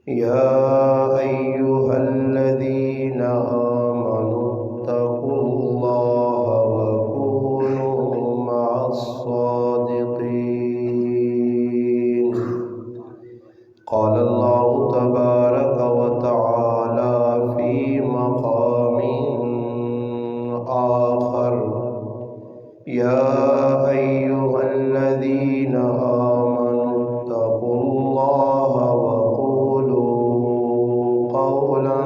يا أيها الذين آمنوا اتقوا الله وكونوا مع الصادقين. قال الله تبارك وتعالى في مقام آخر: يا أيها الذين آمنوا اتقوا الله وقولوا قولا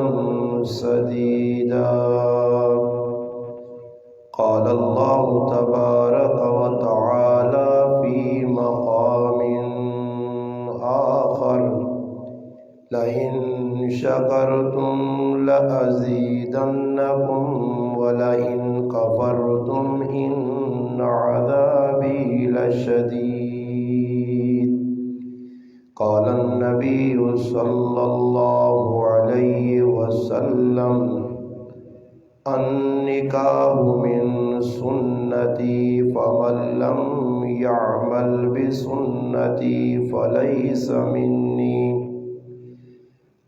سديدا. قال الله تبارك وتعالى في مقام آخر: لئن شكرتم لأزيدنكم ولئن كفرتم إن عذابي لشديد. قال النبي صلى الله عليه وسلم: النکاح من سنتی فمن لم يعمل بسنتی فليس مني.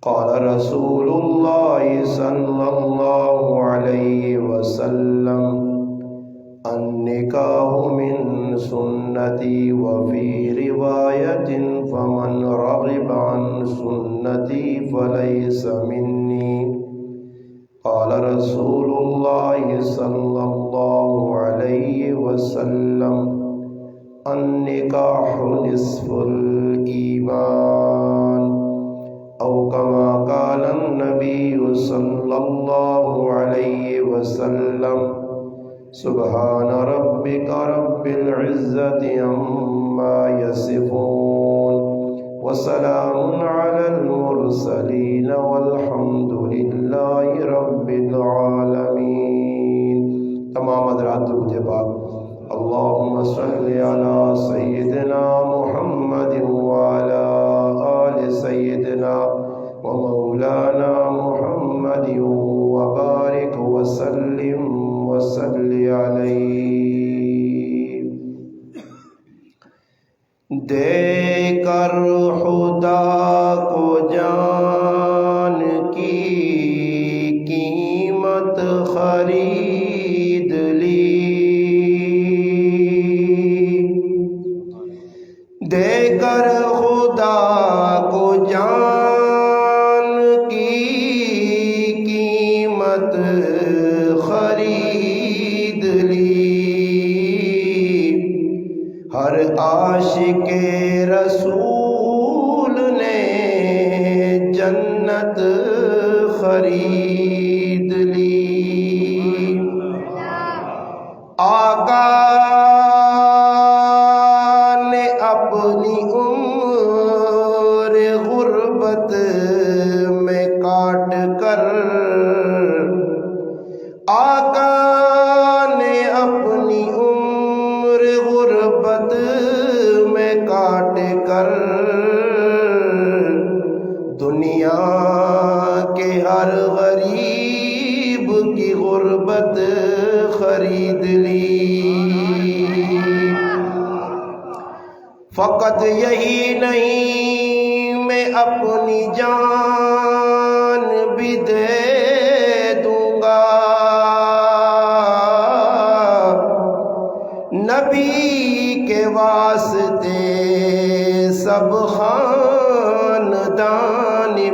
قال رسول الله صلى الله عليه وسلم: النکاح من سنتی وفي رواية فمن رغب عن سنتی فليس مني. قال رسول الله صلى الله عليه وسلم: النکاح نصف الإيمان، أو كما قال النبي صلى الله عليه وسلم. سبحان ربك رب العزة عما يصفون، وسلام على المرسلين والحمد لله رب العالمين. تمام حضرات درود پاک. اللهم صل على سيدنا محمد وعلى آل سيدنا ومولانا محمد وبارك وسلم وصل عليه. دے کر خدا کو جان کی قیمت خرید لی، دے کر خدا کو جان کی قیمت خرید لی. ہر عاشق رسول نے جنت خرید لی. آقا نے اپنی عمر غربت میں کاٹ کر، آقا نے اپنی عمر غربت میں کاٹ کر دنیا کے ہر غریب کی غربت خرید لی. فقط یہی نہیں، میں اپنی جان بھی دے دوں گا. نبی کے واسطے سب خاندان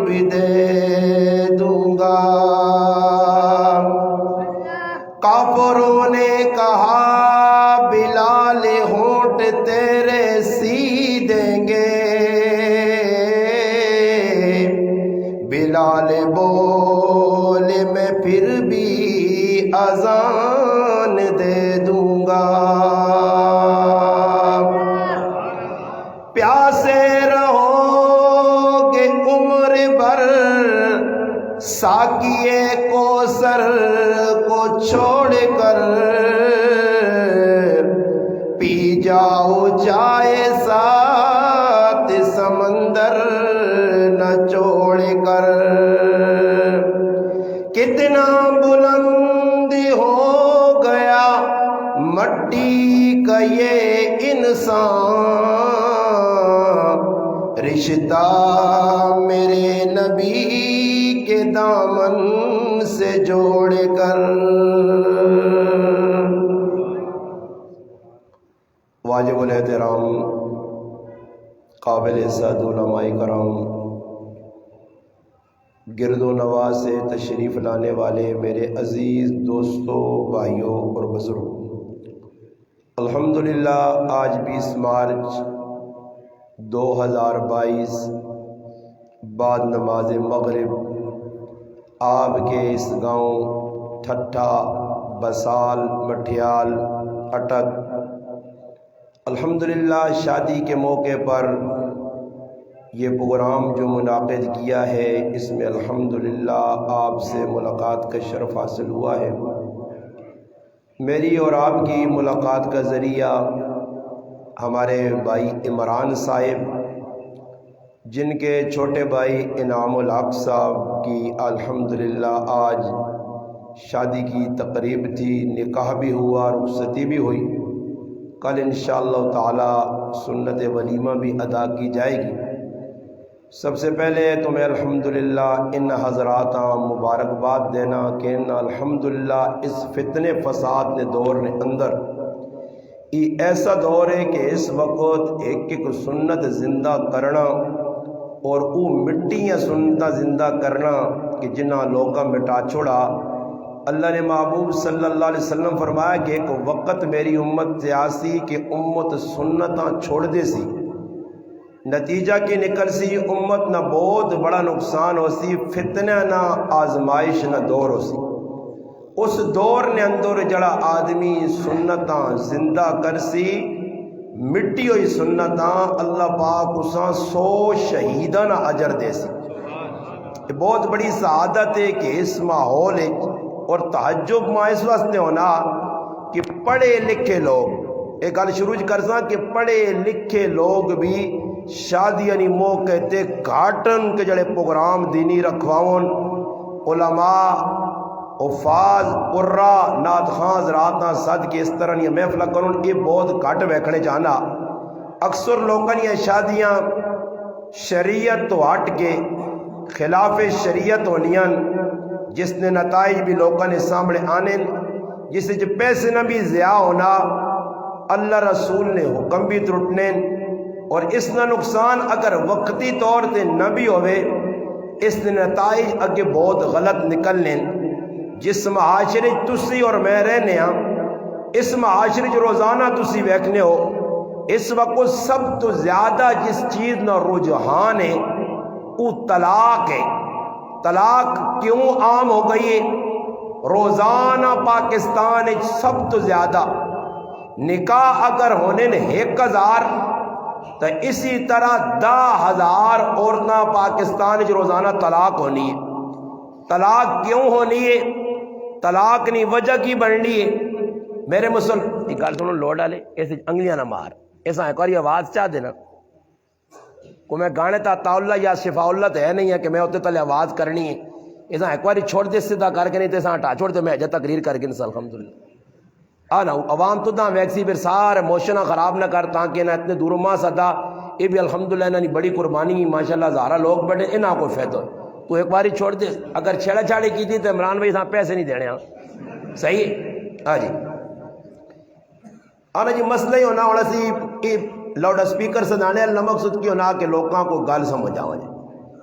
بھی دے دوں گا. کافروں نے کہا بلال ہونٹ تیرے سی دیں گے، بلال بولے میں پھر بھی اذان دے دوں گا. پیاسے رہو گے عمر بھر ساقیے کوثر کو چھوڑ کر، پی جاؤ چائے ساتھ سمندر نہ چھوڑ کر. کتنا بلند ہو گیا مٹی کا یہ انسان، رشتہ میرے نبی کے دامن سے جوڑ کر واجب الاحترام قابل عزت علماء کرام، گرد و نواح سے تشریف لانے والے میرے عزیز دوستوں، بھائیوں اور بزرگوں، الحمدللہ آج 20 مارچ 2022 بعد نماز مغرب آپ کے اس گاؤں ٹھٹھا، بسال، مٹھیال، اٹک الحمدللہ شادی کے موقع پر یہ پروگرام جو منعقد کیا ہے، اس میں الحمدللہ آپ سے ملاقات کا شرف حاصل ہوا ہے۔ میری اور آپ کی ملاقات کا ذریعہ ہمارے بھائی عمران صاحب، جن کے چھوٹے بھائی انعام الحق صاحب کی الحمدللہ آج شادی کی تقریب تھی، نکاح بھی ہوا، رخصتی بھی ہوئی، کل انشاءاللہ تعالی سنت ولیمہ بھی ادا کی جائے گی۔ سب سے پہلے تو میں الحمدللہ ان حضرات مبارکباد دینا کہ الحمدللہ اس فتنے فساد نے دور نے اندر یہ ایسا دور ہے کہ اس وقت ایک ایک سنت زندہ کرنا اور وہ مٹیاں سنتا زندہ کرنا کہ جنہ لوگاں مٹا چھوڑا۔ اللہ نے محبوب صلی اللہ علیہ وسلم فرمایا کہ ایک وقت میری امت سے آسی کہ امت سنتاں چھوڑ دے سی، نتیجہ کی نکل سی امت نہ بہت بڑا نقصان ہو سی، فتنہ نہ آزمائش نہ دور ہو سی۔ اس دور نے اندر جڑا آدمی سنتاں زندہ کر سی، مٹی ہوئی سنتاں، اللہ پاک اساں 100 شہیدان اجر دے سی۔ یہ بہت بڑی سعادت ہے کہ اس ماحول اور تحجب ماں اس واسطے ہونا کہ پڑھے لکھے لوگ، ایک گل شروع کرساں کہ پڑھے لکھے لوگ بھی شادی یعنی موقع تے گھاٹن کے جڑے پروگرام دینی رکھواؤن، علماء، حفاظ، قرہ، نعت خواں حضرات صد کے اس طرح یہ محفلہ کرن، یہ بہت گھٹ ویکھنے جانا۔ اکثر لوگوں یہ شادیاں شریعت تو ہٹ کے خلاف شریعت ہونیاں، جس نے نتائج بھی لوگوں نے سامنے آنے، جس سے پیسے نہ بھی ضیاع ہونا، اللہ رسول نے حکم بھی ترٹنے، اور اس نہ نقصان اگر وقتی طور تے نہ بھی ہوئے، اس نے نتائج اگے بہت غلط نکلنے۔ جس معاشرے تسی اور میں رہنے ہاں، اس معاشرے جو روزانہ تسی ویکھنے ہو، اس وقت سب تو زیادہ جس چیز نہ رجحان ہے وہ طلاق ہے۔ طلاق کیوں عام ہو گئی ہے؟ روزانہ پاکستان سب تو زیادہ نکاح اگر ہونے نے 1000 تو اسی طرح 10,000 عورتیں پاکستان جو روزانہ طلاق ہونی ہے۔ طلاق کیوں ہونی ہے؟ طلاق نہیں وجہ کی بننی ہے؟ میرے مسلم ایک گل سنو، لوڑ ڈالے ایسے انگلیاں نہ مار، ایسا ایک بار آواز چاہ دینا کو میں گانے تا اللہ یا شفا اللہ تو ہے نہیں ہے کہ میں ہوتے تلے آواز کرنی ہے، ایسا ایک بار چھوڑ دے سیدھا کر کے، نہیں تو ایسا ہٹا چھوڑ دے، میں جب تقریر کر کے انسان الحمدللہ آنا عوام تو دا ویکسی پھر سارے موشنہ خراب نہ کر تاکہ نہ اتنے دور ماں صدا، یہ بھی الحمدللہ انہوں بڑی قربانی ماشاءاللہ ہزارہ لوگ بڑے انہاں کو فائدہ ہو، تو ایک باری چھوڑ دے۔ اگر چھیڑا چھاڑی کی تھی تو عمران بھائی صاحب پیسے نہیں دینے ہاں، صحیح ہے؟ ہاں جی آنا جی مسئلہ ہی ہونا ہونا سی لاؤڈ اسپیکر سے دانے اللہ مقصد کی ہونا کہ لوگوں کو گل سمجھ آؤں جی،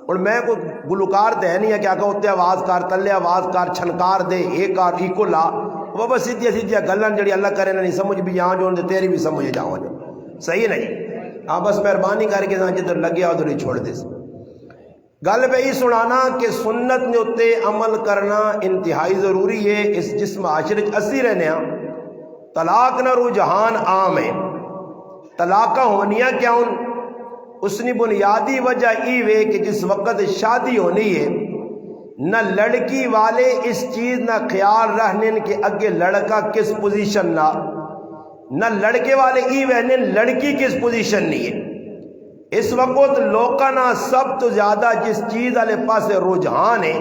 اور میں کوئی گلوکار تو ہے نہیں ہے کہ آگا ہوتے آواز کار تلے آواز کار چھنکار دے ایک کار ایکو لا، وہ بس سیدھیا سیدھیا گلن جڑی اللہ کرے نہیں سمجھ بھی جاؤں جو تیری بھی سمجھ جاؤں جو، صحیح ہے نہیں؟ ہاں بس مہربانی کر کے جدھر لگیا ادھر ہی چھوڑ دے۔ گل پہ ہی سنانا کہ سنت نے اتنے عمل کرنا انتہائی ضروری ہے۔ اس جس معاشرے اسی رہنے ہاں طلاق نہ رجحان عام ہے، طلاق ہونیاں کیا ہوں؟ اس نے بنیادی وجہ یہ ہے کہ جس وقت شادی ہونی ہے نہ لڑکی والے اس چیز نہ خیال رہنے کہ اگے لڑکا کس پوزیشن نہ لڑکے والے ای وہنے لڑکی کس پوزیشن نہیں ہے۔ اس وقت لوکاں نہ سب تو زیادہ جس چیز والے پاس رجحان ہے،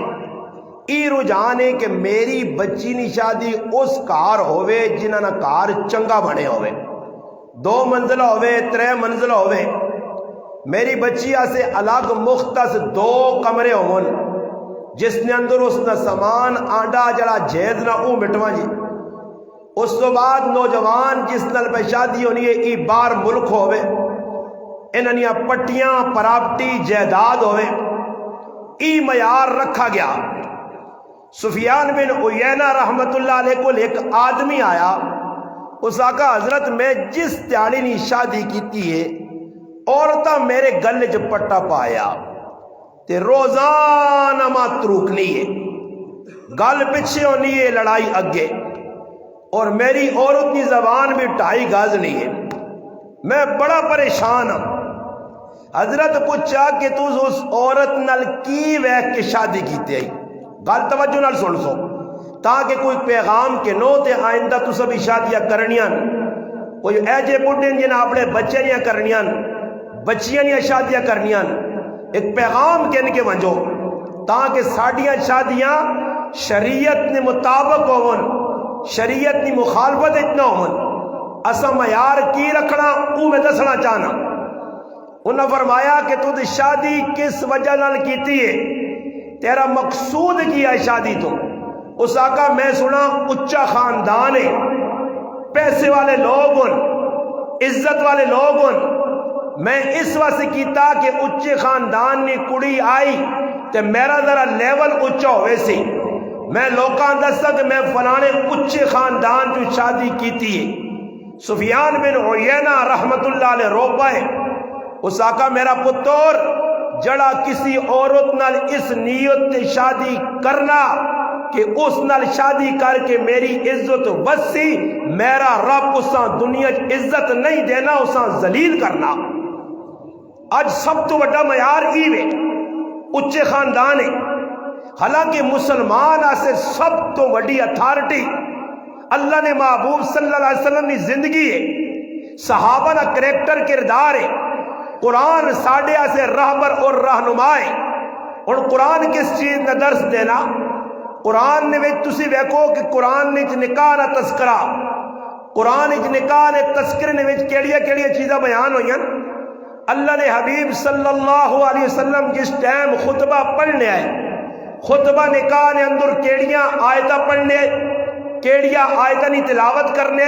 ای رجحان ہے کہ میری بچی نی شادی اس کار ہوئے جنہاں نہ کار چنگا بنے ہوئے، 2 منزلہ ہوئے 3 منزلہ ہوئے، میری بچیا سے الگ مختص 2 کمرے ہون جس نے اندر اس نہ سامان آنڈا جڑا جھید نہ او مٹواں جی. اس تو بعد نوجوان جس نال پہ شادی ہونی ہے ای بار ملک ہوئے انہاں پٹیاں پراپرٹی جائیداد ہوئے ای معیار رکھا گیا. سفیان بن عیینہ رحمت اللہ علیہ کو ایک آدمی آیا. اس آقا حضرت میں جس تیاڑی نی شادی کیتی ہے عورتاں میرے گلے چ پٹا پایا تے روزانہ ماں تروکنی ہے گل پیچھے ہونی ہے لڑائی اگے اور میری عورت کی زبان بھی 2.5 گز نہیں ہے. میں بڑا پریشان ہوں. حضرت پوچھا کہ تو اس عورت نال کی ویکھ کے شادی کیتے آئی. گل توجہ نال سن سو تاکہ کوئی پیغام کے نو تے آئندہ تو سبھی شادیاں کرنیاں کوئی ایجے بڈھے جنہیں اپنے بچے نہیں کرنیاں بچیاں نہیں شادیاں کرنیاں ایک پیغام کہنے کے ونجو تاکہ ساڑیاں شادیاں شریعت نے مطابق ہون شریعت نے مخالفت اتنا ہون. اسا معیار کی رکھنا او میں دسنا چاہنا. انہوں نے فرمایا کہ تو شادی کس وجہ نال کیتی ہے تیرا مقصود کیا ہے شادی تو. اس آقا میں سنا اچھا خاندان ہے پیسے والے لوگ ہن عزت والے لوگ ہن. میں اس واسطے کیتا کہ اچھے خاندان نے کڑی آئی تے میرا ذرا لیول اچھا ہوئے سی. میں لوکاں دستا کہ میں فلانے اچھے خاندان جو شادی کیتی ہے. سفیان بن عیینہ رحمت اللہ علیہ رو پائے. اس آقا میرا پتر جڑا کسی عورت نال اس نیت تے شادی کرنا کہ اس نال شادی کر کے میری عزت وسی میرا رب اساں دنیا عزت نہیں دینا اساں ذلیل کرنا. اج سب تو بڑا معیار ایوے اچھے خاندان ہے. حالانکہ مسلمان آسے سب تو بڑی اتھارٹی اللہ نے محبوب صلی اللہ علیہ وسلم کی زندگی ہے صحابہ نا کریکٹر کردار ہے. قرآن ساڑھے آسے رہبر اور رہنمائے. اور قرآن کس چیز نہ درس دینا قرآن نے تسی ویکھو کہ قرآن نے نکاح نہ تذکرہ قرآن نکاح نے تذکرے نے کیڑیاں کیڑیاں چیزاں بیان ہوئی. اللہ نے حبیب صلی اللہ علیہ وسلم جس ٹائم خطبہ پڑھنے آئے خطبہ نکاح نے اندر کیڑیاں آیتہ پڑھنے کیڑیاں آیتہ نہیں تلاوت کرنے.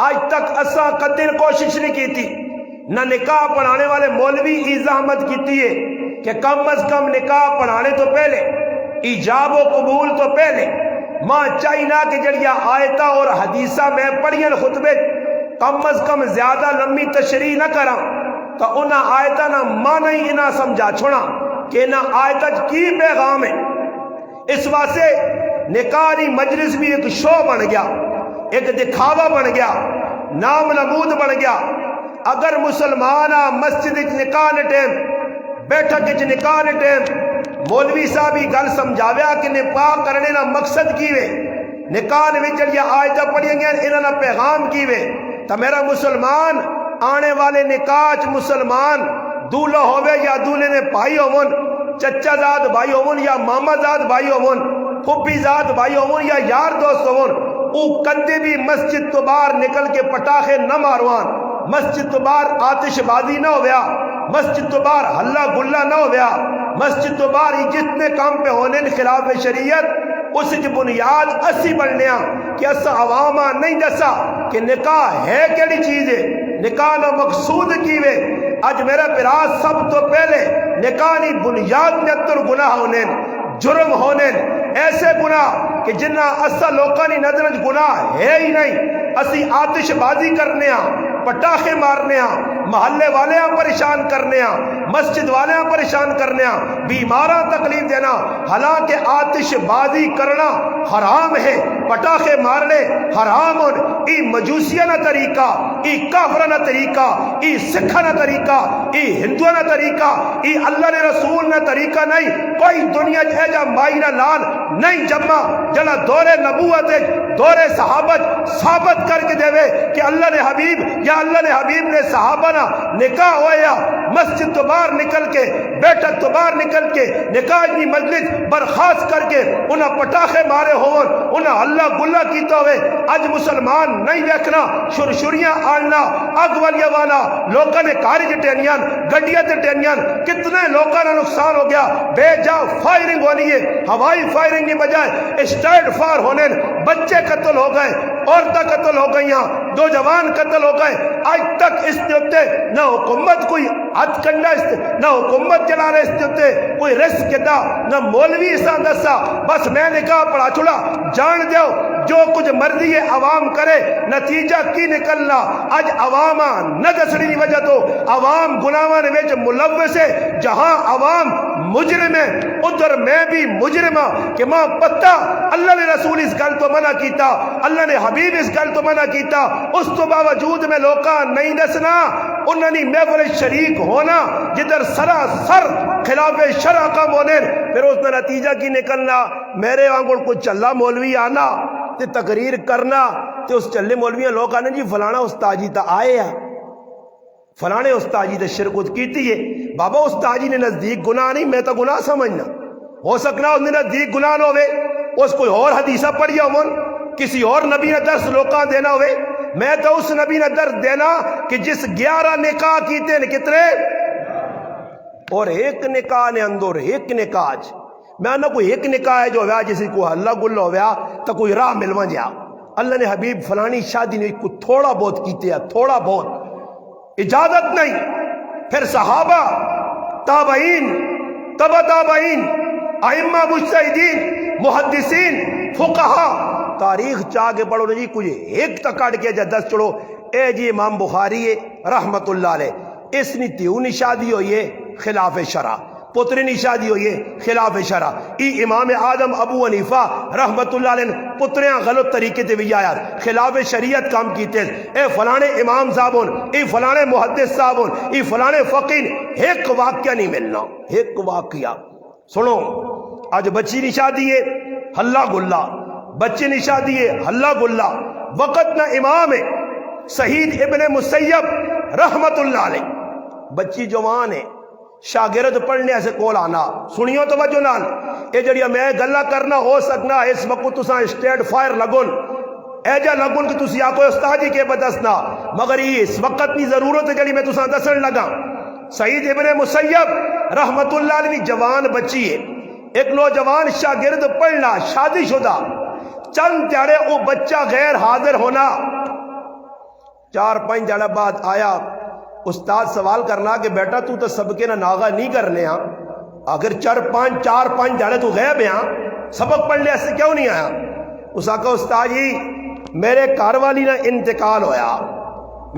آج تک اساں قدر کوشش نہیں کی تھی نہ نکاح پڑھانے والے مولوی ای زحمت کیتی ہے کہ کم از کم نکاح پڑھانے تو پہلے ایجاب و قبول تو پہلے ماں چاہینا کہ جڑیاں آیتہ اور حدیثہ میں پڑھیں خطبے کم از کم زیادہ لمبی تشریح نہ کرا تو انہاں آیتہ نہ ماں نہیں انہاں سمجھا چھوڑا کہ انہاں آیتہ کی پیغام ہے. اس واسطے نکاح مجلس بھی ایک شو بن گیا ایک دکھاوا بن گیا نام نمود بن گیا. اگر مسلمان مسجد نکاح نے ٹیم بیٹھک نکاح نے ٹیم مولوی صاحب ہی گل سمجھاویا کہ نکاح کرنے نا مقصد کی وے نکاح نے جڑیاں آیتاں پڑھیں گے انہاں نا پیغام کی وے تو میرا مسلمان آنے والے نکاح مسلمان دولہ ہوئے یا دولے نے بھائی ہون چچا زاد بھائی ہون یا ماما زاد بھائی ہون پھپھی زاد بھائی ہون یا یار دوست ہون او کدے بھی مسجد تو باہر نکل کے پٹاخے نہ ماروان مسجد تو باہر آتش بازی نہ ہویا مسجد تو باہر ہلا گلا نہ ہویا مسجد تو باہر جتنے کام پہ ہونے خلاف شریعت اس کی بنیاد اسی بننے کہ اسا عوامہ نہیں دسا کہ نکاح ہے کیڑی چیز ہے نکاح نہ مقصود کیوے. اج میرا پیراز سب تو پہلے نکاح نی بنیاد میں اتر گناہ ہونے جرم ہونے ایسے گناہ کہ جنہ اسا لوکاں نی نظر گناہ ہے ہی نہیں. اسی آتش بازی کرنے پٹاخے مارنے محلے والے پریشان کرنے مسجد والے پریشان کرنے بیماراں تکلیف دینا حالانکہ آتش بازی کرنا حرام ہے پٹاخے مارنے حرام ای مجوسیانہ طریقہ ای کافرانہ طریقہ ای سکھانہ طریقہ ای ہندوانہ طریقہ ای اللہ نے رسول نہ طریقہ نہیں. کوئی دنیا جا مائنہ لال نہیں جمع جلا دور نبوت دور صحابت ثابت کر کے دے کہ اللہ نے حبیب یا اللہ نے حبیب نے صحابہ نہ نکاح ہویا مسجد تو باہر نکل کے بیٹھک تو باہر نکل کے نکاح دی مجلس برخاست کر کے انہاں پٹاخے مارے ہون انہاں اللہ گلہ کیتا ہوئے اج مسلمان نہیں دیکھنا شرشریاں آلنا اگ والیاں والا لوکاں نے کاری جٹینیاں گڈیاں جٹینیاں کتنے لوکاں کا نقصان ہو گیا بے جا فائرنگ ہونی ہے ہوائی فائرنگ کی بجائے اسٹریٹ فائر ہونے بچے قتل ہو گئے عورتیں قتل ہو گئیاں نوجوان قتل ہو گئے آج تک اس کے اوتے نہ حکومت کوئی ہتھ کنڈا نہ حکومت چلا رہے اس کے اوتے کوئی رسک کدا نہ مولوی اساں دسا بس میں نے کہا پڑھا چھڑا جان دیو جو کچھ مرضی ہے عوام کرے نتیجہ کی نکلنا اج عواما نہ دسڑی دی وجہ تو عوام گناہاں دے وچ ملوث ہے جہاں عوام مجرم ہے ادھر میں بھی مجرم ہاں کہ ماں پتہ اللہ نے رسول اس گل تو منع کیتا اللہ نے حبیب اس گل تو منع کیتا اس تو باوجود میں لوکاں نہیں دسنا انہوں نے محفل شریک ہونا جدھر سراسر خلاف شرع کام ہونے پھر اس نے نتیجہ کی نکلنا میرے وانگل کوئی چلا مولوی آنا تے تقریر کرنا تے اس چلے مولویاں لوگ آنے جی فلانا استاد جی تا آئے ہیں فلانے استاد جی تے شرکت کیتی ہے بابا استاد جی نے نزدیک گناہ نہیں میں تو گناہ سمجھنا ہو سکنا اس نے نزدیک گناہ نہ ہوئے اس کوئی اور حدیثہ پڑھیا ہون کسی اور نبی نے درس لوکاں دینا ہوئے میں تو اس نبی نے درس دینا کہ جس 11 نکاح کیتے ہیں کتنے اور ایک نکاح نے اندر ایک نکاح میں نہ کوئی ایک نکاح ہے جو ہوا جسی کو اللہ گلہ ہوا تو کوئی راہ ملوا جا اللہ نے حبیب فلانی شادی نے کوئی تھوڑا بہت کیتے ہیں تھوڑا بہت اجازت نہیں پھر صحابہ تابعین تبع تابعین ائمہ مجتہدین محدثین فقہا تاریخ چاہ کے پڑھو جی کچھ ایک تکڑ کے جا دس چڑھو اے جی امام بخاری رحمت اللہ علیہ اس نے تیونی شادی ہوئی ہے خلاف شرع پتری نی شادی ہوئی ہے خلاف شرع ای امام آدم ابو حنیفہ رحمت اللہ علیہ پتریاں غلط طریقے تے بھی آیا خلاف شریعت کام کیتے اے فلانے امام صاحبون ای فلانے محدث صاحبون ای فلانے فقین ایک واقعہ نہیں ملنا ایک واقعہ سنو آج بچی نی شادی ہے ہلا گلا بچی نی شادی ہے ہلا گلا وقت نہ امام ہے سعید ابن مسیب رحمت اللہ علیہ بچی جوان ہے شاگرد پڑھنے ایسے کول آنا سنیو توجہ نال اے جڑیا میں گلا کرنا ہو سکنا اس وقت تساں اسٹیٹ فائر لگن اے جا لگن کہ تسی آکو استاد جی کے بدسنا مگر اس وقت نہیں ضرورت ہے جڑی میں تساں دسن لگا سعید ابن مسیب رحمت اللہ علیہ جوان بچی ہے ایک نوجوان شاگرد پڑھنا شادی شدہ چند تیارے او بچہ غیر حاضر ہونا 4-5 دن بعد آیا استاد سوال کرنا کہ بیٹا تو سبقے نہ ناغا نہیں کرنے ہاں اگر 4-5 دن تو غیب ہیں سبق پڑھنے ایسے کیوں نہیں آیا اس آقا استاد جی میرے گھر والی نہ انتقال ہویا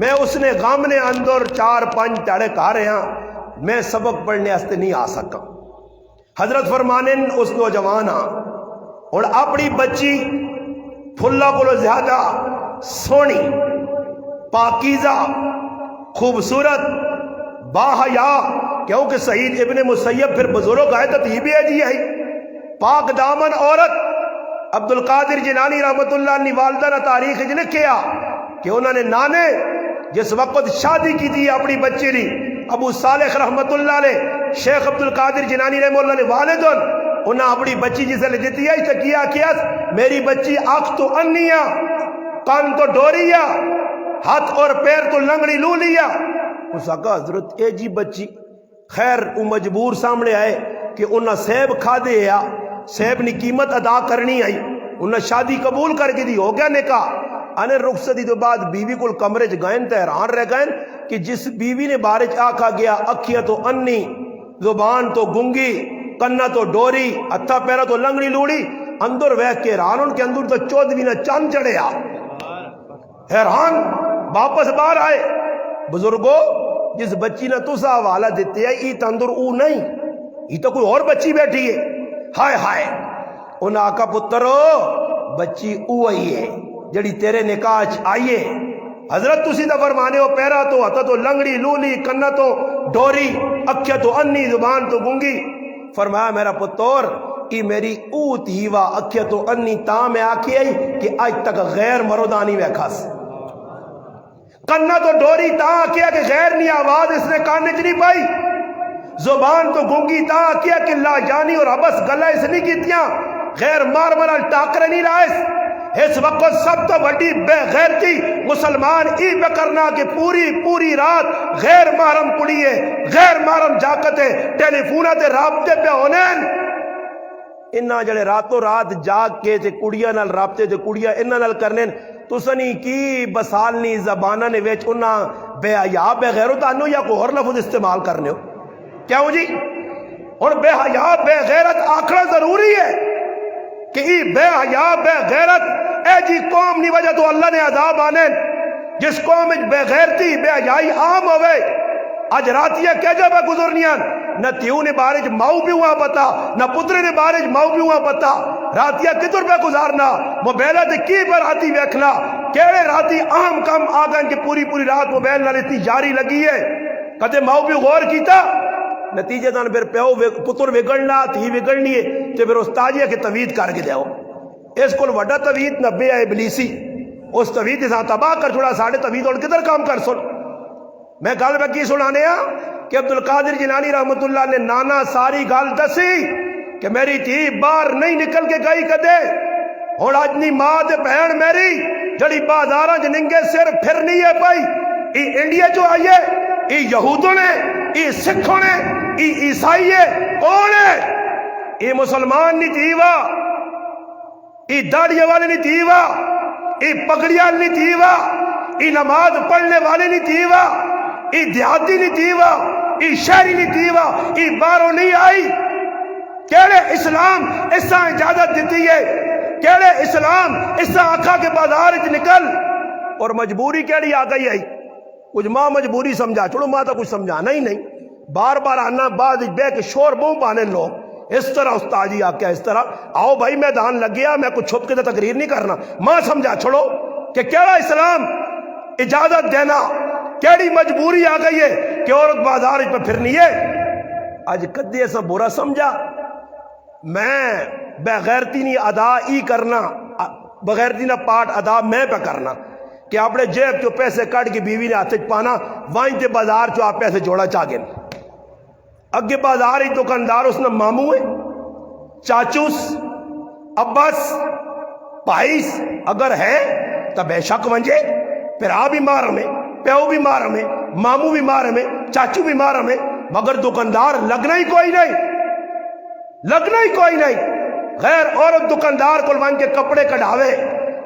میں اس نے غم نے اندر 4-5 دن کہا رہے ہیں میں سبق پڑھنے ایسے نہیں آ سکا حضرت فرمانے اس نوجوان اور اپنی بچی پھلا کو زیادہ سونی پاکیزہ خوبصورت باحیا کیونکہ سعید ابن مسیب پھر بزرگ آئے تو یہ بھی ہے جی ہے پاک دامن عورت عبد القادر جیلانی رحمت اللہ نے والدہ نے تاریخ نے کیا کہ انہوں نے نانے جس وقت شادی کی تھی اپنی بچی لی ابو صالح رحمت اللہ علیہ شیخ عبد القادر جیلانی رحمت اللہ نے والدن انہاں اپنی بچی جسے لیتی ہے تو کیا میری بچی آنکھ تو انیا کان تو ڈوریا ہاتھ اور پیر تو لنگڑی لو لیا اس آقا حضرت اے جی بچی خیر وہ مجبور سامنے آئے کہ انہاں سیب کھا دے یا سیب نے قیمت ادا کرنی آئی انہاں شادی قبول کر کے دی ہو گیا نکاح آنے رخصتی تو بعد بیوی کو کمرے گئن تحران رہ گئن کہ جس بیوی نے بارش آکھا گیا اکھیاں تو انی زبان تو گنگی کنا تو ڈوری ہتھا پیرا تو لنگڑی لوڑی اندر وے کے حیران ان کے اندر تو 14 نہ چاند چڑھے آ حیران واپس باہر آئے بزرگوں جس بچی نے تسا حوالہ دیتے ہیں یہ تندر او نہیں یہ تو کوئی اور بچی بیٹھی ہے ہائے ہائے ان آقا پترو بچی او آئی ہے جڑی تیرے نکاح آئیے حضرت تسی دا فرمانے ہو پیرا تو ہتھا تو لنگڑی لولی کنا تو ڈوری اکھیا تو انی زبان تو گنگی فرمایا میرا پتر کی میری اوت ہیوا اکھیا تو انی تا میں آکھی آئی کہ آج تک غیر مردانی ویکھاس کنا تو ڈوری تا کیا کہ غیر نی آواز اس نے کان چ نہیں پائی، زبان تو گونگی تا کیا کہ لا جانی اور ابس گلا اس نہیں کیتیاں، غیر مار مرال ٹاکرے نہیں لائس۔ اس وقت سب تو بڑی بے غیرتی مسلمان ای پہ کرنا کہ پوری رات غیر محرم کڑیے غیر محرم جاکتے ٹیلی فونہ تے رابطے پہ ہونے، انہاں جڑے راتوں رات جاگ کے تے کڑیاں نال رابطے تے کڑیاں انہاں نال کرنے، تسنی کی بسالنی زبانہ نے ویچ انہاں بے حیا بے غیرت آنو یا کوئی اور لفظ استعمال کرنے ہو کیا ہو جی؟ اور بے حیا بے غیرت آکھنا ضروری ہے کہ ای بے حیا بے غیرت اے جی قوم نی وجہ تو اللہ نے عذاب آنے، جس قوم بے غیرتی بے حیائی عام ہوئے اج راتیاں کیا جب گزرنیاں، نہ تیوں نے بارج ماؤ بھی ہوا پتا نہ پترے نے بارج ماؤ بھی ہوا پتا، راتیاں کتر پہ گزارنا موبیلہ دے کی پر راتی ویکھنا، کیڑے راتی عام کم آگن کہ پوری رات موبیل نہ لیتی جاری لگی ہے، کدے ماؤ بھی غور کیتا، نتیجے دان پھر پیو پتر وگڑنا تھی وگڑنی ہے تے پھر استاجیہ کے توید کر کے دیو، اس کو وڈا توید نہ بے ابلیسی، اس توید اساں تباہ کر چھوڑا، ساڑھے توید اور کدھر کام کر سن۔ میں گل میں کی سنانے ہاں کہ عبدالقادر جیلانی رحمت اللہ نے نانا ساری گل دسی کہ میری تھی باہر نہیں نکل کے گئی کدے، اور اجنی ماں دے بہن میری جڑی بازاراں چ ننگے سر پھرنی ہے پئی، ای انڈیا چو آئیے، ای یہودوں نے، ای سکھوں نے، ای عیسائی ہے، کون ہے؟ ای مسلمان نہیں تھیوا، ای داڑھی والے نہیں تھیوا، ای پگڑیاں نہیں تھیوا، ای نماز پڑھنے والے نہیں تھیوا، ای دیہاتی نہیں تھیوا، ای شہری نہیں تھیوا، ای باہروں نہیں آئی، کیڑے اسلام اس سے اجازت دیتی ہے، کیڑے اسلام اس سے آکھا کے بازار اچ نکل، اور مجبوری کیڑی آ گئی ہے، کچھ ماں مجبوری سمجھا چھوڑو، ماں تو کچھ سمجھانا ہی نہیں، بار آنا بعد بے کے شور بوں پانے لوگ، اس طرح استاد جی آکیا اس طرح آؤ بھائی میدان لگ گیا، میں کچھ چھپ کے تقریر نہیں کرنا، ماں سمجھا چھوڑو کہ کیڑا اسلام اجازت دینا، کیڑی مجبوری آ گئی ہے کہ عورت بازار پہ پھرنی ہے۔ آج کدی ایسا برا سمجھا، میں بغیرتی نہیں ادا ای کرنا، بغیرتی نہ پاٹ ادا میں پہ کرنا کہ اپنے جیب چو پیسے کٹ کے بیوی نے ہاتھ پانا، وائن تے بازار چو آپ پیسے جوڑا چاگن، اگے بازار ہی دکاندار اس نے ماموں ہے، چاچوس، اباس، پائیس اگر ہے تو بے شک ونجے، پھر آ بھی مار ہمیں، پیو بھی مار ہمیں، ماموں بھی مار ہمیں، چاچو بھی مار ہمیں، مگر دکاندار لگنا ہی کوئی نہیں، لگنا ہی کوئی نہیں۔ غیر عورت دکاندار کو وان کے کپڑے کڑھاوے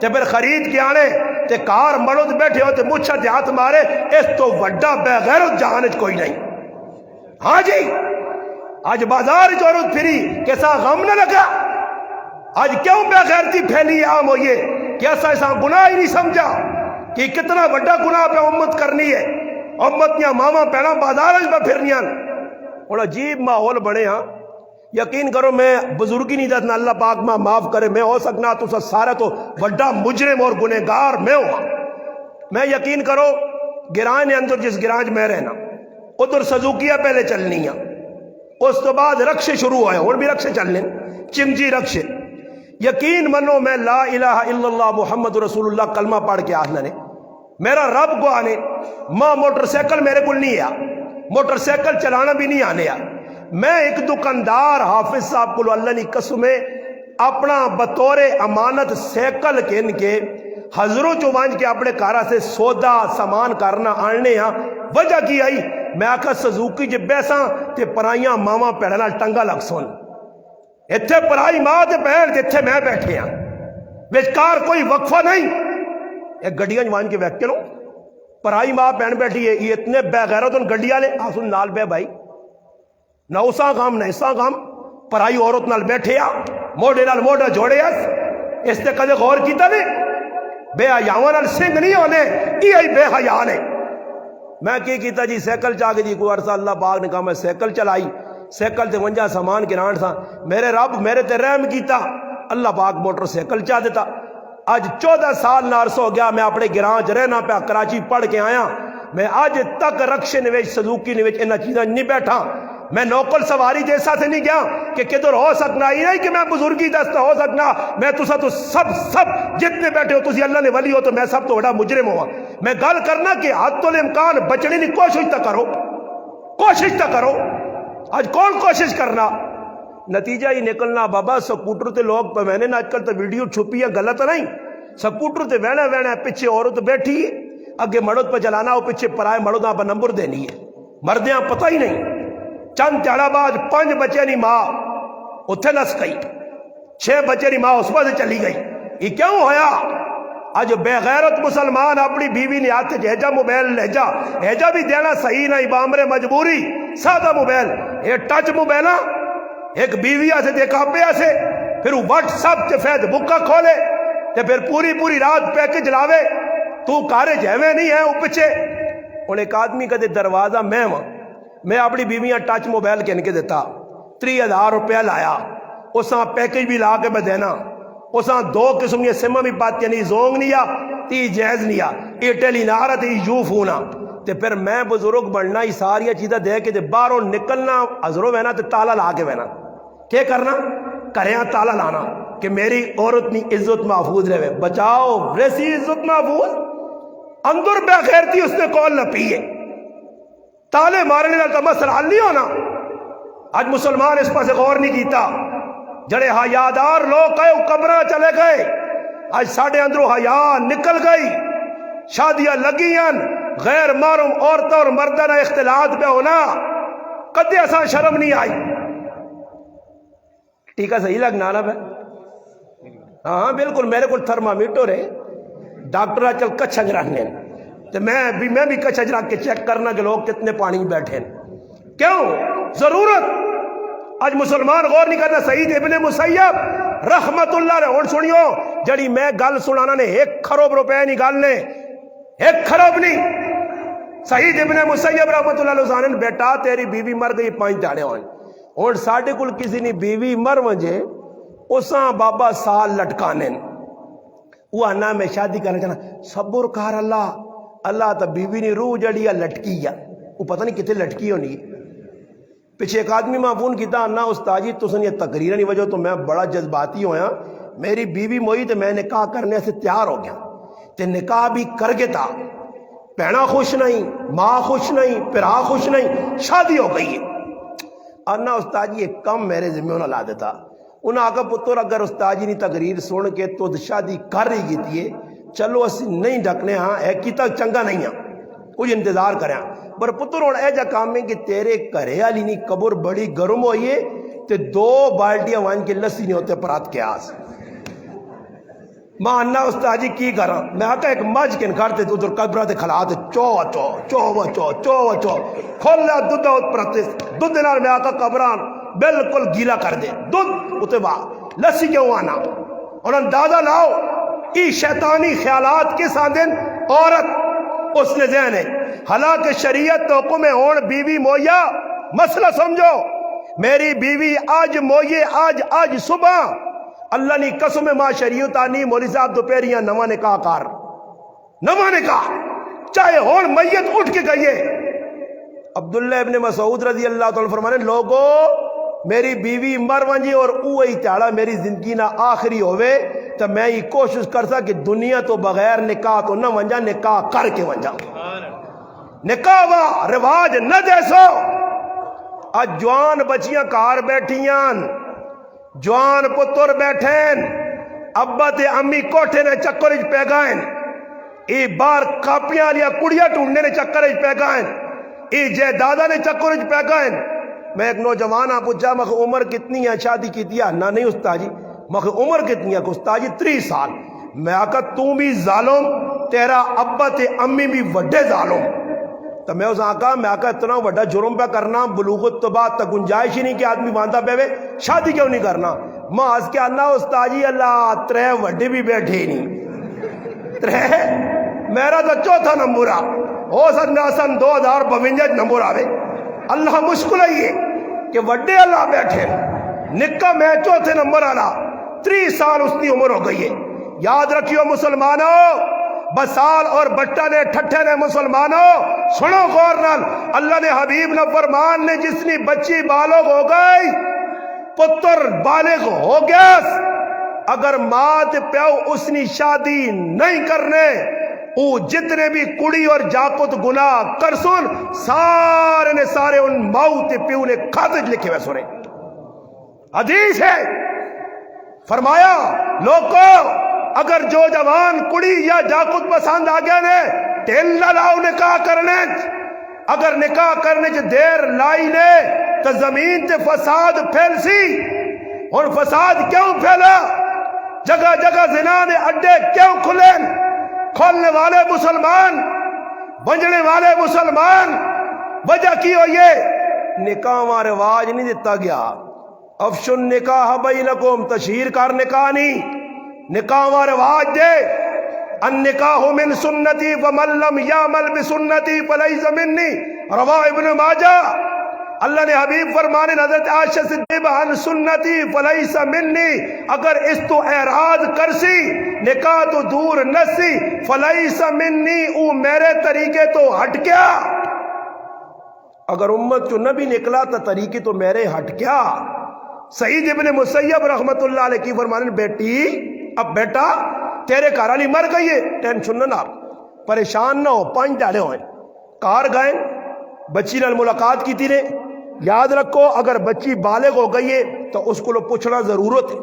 تے پھر خرید کے آنے تے کار مڑد بیٹھے ہو تے مچھا تے ہاتھ مارے، اس تو وڈا بے غیرت جہان وچ کوئی نہیں۔ ہاں جی آج بازار وچ عورت پھری کیسا غم نہ لگا، آج کیوں بے غیرتی پھیلی عام ہوئی ہے کہ ایسا گناہ ہی نہیں سمجھا کہ کتنا بڑا گناہ پہ امت کرنی ہے، امت یا ماما پہنا بازار پہ پھرنیاں، اور عجیب ماحول بنے۔ ہاں یقین کرو میں بزرگی نہیں دسنا، اللہ پاک ماں معاف کرے، میں ہو سکنا تو سارا تو بڑا مجرم اور گنہگار میں ہوں، میں یقین کرو گراں نے اندر جس گراں میں رہنا ادھر سزوکیاں پہلے چلنی ہیں، اس تو بعد رکشے شروع ہوئے، اور بھی رکشے چلنے چمجی رکشے، یقین منو میں لا الہ الا اللہ محمد رسول اللہ کلمہ پڑھ کے آخنا نے میرا رب کو آنے، ماں موٹر سیکل میرے کو نہیں آ، موٹر سیکل چلانا بھی نہیں آنے آ، میں ایک دکاندار حافظ صاحب کو اللہ نے قسمیں اپنا بطور امانت سیکل کن کے حضروں چوانج کے اپنے کارا سے سودا سامان کرنا آنے ہاں، وجہ کی آئی میں آکھا سزوکی جب بیساں تے پرائیاں ماما پیڑنا ٹنگا لگ سن، اتھے پرائی ماں تے پہن اتھے میں بیٹھے ہیں، بیچکار کوئی وقفہ نہیں، ایک گڑیاں جوان کے ویک چلو پرائی ماں پہن بیٹھی ہے، یہ اتنے بے غیرت ان گڑیاں لے آسن نال بے بھائی نہ اسا غام نہ اسا غام، پرائی عورت نال بیٹھے آ موڑے نال موڑا جوڑے اس تے کدے غور کیتا نے، بے حیاواں نال سنگ نہیں ہونے، یہ بے حیا نے۔ میں کی کیتا جی سیکل چاہ کے جی کوئی عرصہ اللہ پاک نے کہا میں سیکل چلائی، سیکل تے ونجا سامان گران سا، میرے رب میرے تے رحم کیتا، اللہ پاک موٹر سیکل چاہ دیتا، آج 14 سال نارس ہو گیا میں اپنے گران چ رہنا پہ کراچی پڑھ کے آیا، میں آج تک رکشے نویچ سزوکی نویچ انہا چیزاں نہیں بیٹھا، میں نوکل سواری جیسا سے نہیں گیا کہ کدھر ہو سکنا ہی نہیں کہ میں بزرگی دست ہو سکنا میں تسا تو سب جتنے بیٹھے ہو تسی اللہ نے ولی ہو تو میں سب تو بڑا مجرم ہوا میں گل کرنا کہ حد الامکان بچنے کی کوشش تو کرو آج کون کوشش کرنا نتیجہ ہی نکلنا بابا سکوٹر تے لوگ پہ میں نے آج کل تو ویڈیو چھپی ہے غلط نہیں سکوٹر تے وینا پیچھے عورت بیٹھی ہے اگے مرد پہ چلانا ہو پیچھے پرائے مرد پہ نمبر دینی ہے مردیاں پتہ ہی نہیں چند تیڑا بعد 5 بچے نہیں ماں اتھے نس گئی 6 بچے نہیں ماں اس پر سے چلی گئی یہ کیوں ہویا اج بے غیرت مسلمان اپنی بیوی نے ہاتھ جہجا موبائل لے جا ہیجا بھی دینا صحیح نہیں بامر مجبوری سادہ موبائل یہ ٹچ موبائل ایک بیوی سے دیکھا پہ سے پھر واٹس ایپ تے فیس بک کا کھولے تے پھر پوری رات پیکج لاوے تو کارے جیوے نہیں ہے وہ پیچھے ان ایک آدمی کا دے دروازہ میں اپنی بیویاں ٹچ موبائل کہن کے دیتا 30,000 روپیہ لایا اساں پیکج بھی لا کے میں دینا اساں 2 قسم یہ سمہ بھی پاتی نہیں زونگ نہیں آ تی جیز نہیں آ ایٹیلی نارا تی یو فونا تے پھر میں بزرگ بننا ہی ساری چیزیں دے کے باہروں نکلنا حضروں وینا تے تالا لا کے وینا کیا کرنا کریاں تالا لانا کہ میری عورت نی عزت محفوظ رہے بچاؤ ویسی عزت محفوظ اندر بے غیرتی اس نے کول نہ پیے تالے مارنے کا مسئلہ حل نہیں ہونا آج مسلمان اس پر سے غور نہیں کیتا جڑے حیادار لوگ کہے قبرہ چلے گئے آج ساڑھے اندروں حیا نکل گئی شادیاں لگیاں غیر محرم عورتوں اور مردانہ اختلاط پہ ہونا کدے ایسا شرم نہیں آئی ٹھیکہ صحیح لگنا نا بھائی ہاں بالکل میرے کو تھرمامیٹر ہے ڈاکٹر آج کل کچھ رکھنے تو میں بھی کچھ رکھ کے چیک کرنا کہ لوگ کتنے پانی میں بیٹھے کیوں ضرورت آج مسلمان غور نہیں کرنا سعید ابن مسیب رحمت اللہ نے اور سنیو جڑی میں گل سنانا نے 1 کروڑ روپے نہیں گل نے 1 کروڑ نہیں سعید ابن مسیب رحمت اللہ علیہ بیٹا تیری بیوی مر گئی 5 دہاڑے ہوئے اور ساڑھے کل کسی نے بیوی مر ونجے اساں بابا سال لٹکانے وہ آنا میں شادی کرنا چاہنا صبر کار اللہ تا بیوی نے روح جڑی ہے لٹکی ہے وہ پتہ نہیں کتنے لٹکی ہونی پیچھے ایک آدمی میں فون کیتا انا استاد جی تسن یہ تقریر نہیں وجہ تو میں بڑا جذباتی ہویا میری بیوی موئی تے میں نکاح کرنے سے تیار ہو گیا تے نکاح بھی کر کے تھا پہنا خوش نہیں ماں خوش نہیں پرا خوش نہیں شادی ہو گئی ہے انا استاد جی ایک کم میرے ذمہ نہ لا دیتا انہاں آگا پتر اگر استاد جی نے تقریر سن کے تو شادی کر رہی گی تھی چلو اسی نہیں ڈکنے ہاں ایک کی تک چنگا نہیں ہاں کچھ انتظار کریں پر پتر اور اے جا کام میں کہ تیرے کرے والی نہیں قبر بڑی گرم ہوئیے تے 2 بالٹیاں وان کے لسی نہیں ہوتے پرات کے آس ماں انا استاد جی کی کرا میں آکا ایک مجھ کے انکارتے تے ادھر قبرہ تے کھلا تے چو کھول لیا دودھ پرتے دودھ نال میں آکا قبران بالکل گیلا کر دے دودھ اتے واہ لسی کیوں آنا اور اندازہ لاؤ ای شیطانی خیالات کے ساندن عورت اس نے ذہن ہے حالانکہ شریعت تو حکم ہون بیوی مویا مسئلہ سمجھو میری بیوی آج موئے آج صبح اللہ نے قسم ماں شریعت آنی مولی صاحب دوپہریاں نواں نکاح کار نواں نکاح چاہے ہون میت اٹھ کے گئیے عبداللہ ابن مسعود رضی اللہ تعالیٰ فرمانے لوگو میری بیوی مر ونجی اور اوہی تیڑا میری زندگی نہ آخری ہوئے تو میں یہ کوشش کرتا کہ دنیا تو بغیر نکاح تو نہ ونجا نکاح کر کے ونجا نکاح وا رواج نہ دیسو آج جوان بچیاں کار بیٹھیاں جوان پتر بیٹھیں ابا تے امی کوٹھے نے چکرج پہ گائیں ای بار کاپیاں لیا کڑیا ٹونڈنے نے چکرج پہ گائیں ای جے دادا نے چکرج پہ گائیں میں ایک نوجوان آپ پوچھا مخ عمر کتنی ہے شادی کی دیا نہ نہیں استاد جی مخ عمر کتنی ہے استاد جی 30 سال میں آکا تو بھی ظالم تیرا ابا تے امی بھی وڈے ظالم تو میں اس آکا اتنا وڈا جرم پہ کرنا بلوغت تو بات تک گنجائش ہی نہیں کہ آدمی باندھا پہ شادی کیوں نہیں کرنا ماں آج کے اللہ استاد جی اللہ 3 وڈے بھی بیٹھے نہیں 3 میرا تو 4تھا نمبر ہو سکتا سن 2052 نمبر آوے اللہ مشکل ہے یہ کہ وڈے اللہ بیٹھے نکا میں 4تھے نمبر آنا 30 سال اس کی عمر ہو گئی ہے یاد رکھیو مسلمانوں بسال اور بٹا نے ٹھٹھے نے مسلمانوں سنو غور نال اللہ نے حبیب نے فرمان نے جسنی بچی بالغ ہو گئی پتر بالغ ہو گیا اگر ماں تے پیو اس نے شادی نہیں کرنے او جتنے بھی کڑی اور جاکت گناہ کر سن سارے نے سارے ان ماؤ تے پیو نے خاطج لکھے ہوئے سنے حدیث ہے فرمایا لوگو اگر جو جوان کڑی یا جاکت پسند آ گیا نے ٹیل نہ لاؤ نکاح کرنے اگر نکاح کرنے چ دیر لائی نے تو زمین تے فساد پھیل سی اور فساد کیوں پھیلا جگہ جگہ زنا نے اڈے کیوں کھلے کھولنے والے مسلمان بنجنے والے مسلمان وجہ کی ہو یہ نکاح میں رواج نہیں دیتا گیا افشن نکاح بینکم تشہیر کر نکاح نہیں نکاح میں رواج دے النکاح من سنتی ومن لم یعمل بسنتی فلیس منی رواہ ابن ماجہ اللہ نے حبیب فرمانے حضرت عائشہ صدیقہ عن سنتی فلیس منی اگر اس تو اعراض کرسی نکاح تو دور نسی فلیس منی او میرے طریقے تو ہٹ گیا اگر امت چو نبی نکلا تو طریقے تو میرے ہٹ گیا سعید ابن مسیب رحمت اللہ علیہ کی فرمانے بیٹی اب بیٹا تیرے گھر والی مر گئی ہے ٹینشن نہ پریشان نہ ہو 5 ڈالے ہوئے کار گئے بچی نال ملاقات کی تھی نے یاد رکھو اگر بچی بالغ ہو گئی ہے تو اس کو پوچھنا ضرورت ہے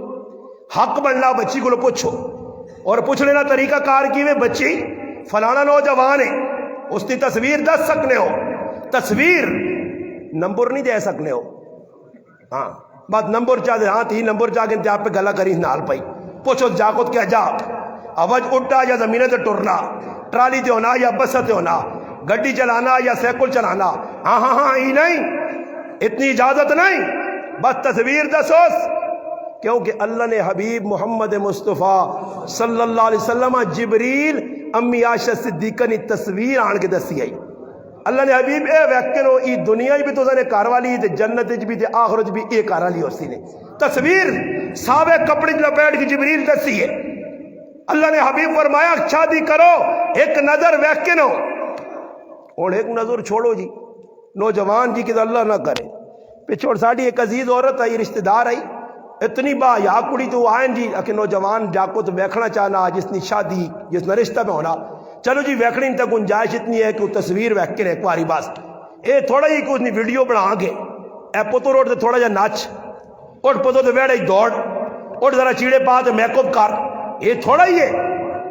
حق بننا بچی کو پوچھو اور پوچھ لینا طریقہ کار کی میں بچی فلانا نوجوان ہے اس کی تصویر دس سکنے ہو تصویر نمبر نہیں دے سکنے ہو ہاں بات نمبر چاہ دے ہاں 3 نمبر چاہ کے آپ پہ گلا کری نال پائی پوچھو جاکت کیا جا آواز اٹھا یا زمینیں تے ٹرنا ٹرالی تے ہونا یا بس تے ہونا گڈی چلانا یا سیکل چلانا ہاں ہاں ہاں ہی نہیں اتنی اجازت نہیں بس تصویر دسوس کیونکہ اللہ نے حبیب محمد مصطفیٰ صلی اللہ علیہ وسلم جبریل امی عائشہ صدیقہ نے تصویر آن کے دسی آئی اللہ نے حبیب اے ویکھنو ای دنیا بھی تو نے گھر والی تے جنت بھی تے آخرت بھی اے گھر والی ہوسی نے تصویر ساوے کپڑے لپیٹ کے جبریل دسی ہے اللہ نے حبیب فرمایا شادی کرو ایک نظر ویکھنو اور ایک نظر چھوڑو جی نوجوان جی کہ اللہ نہ کرے پچھوڑ ساڑی ایک عزیز عورت آئی رشتہ دار آئی اتنی با یا کڑی تو آئیں جی کہ نوجوان جاکو تو ویکھنا چاہنا جس نے شادی جس نے رشتہ میں ہونا چلو جی ویکھنی تک گنجائش اتنی ہے کہ وہ تصویر ویکھ کے ایک باری بس اے تھوڑا ہی کہ اس نے ویڈیو بنا گے اے پتو روڈ تے تھوڑا جا نچ اور پتو تے ویڑے دوڑ اور ذرا چیڑے پا تے میک اپ کر یہ تھوڑا ہی ہے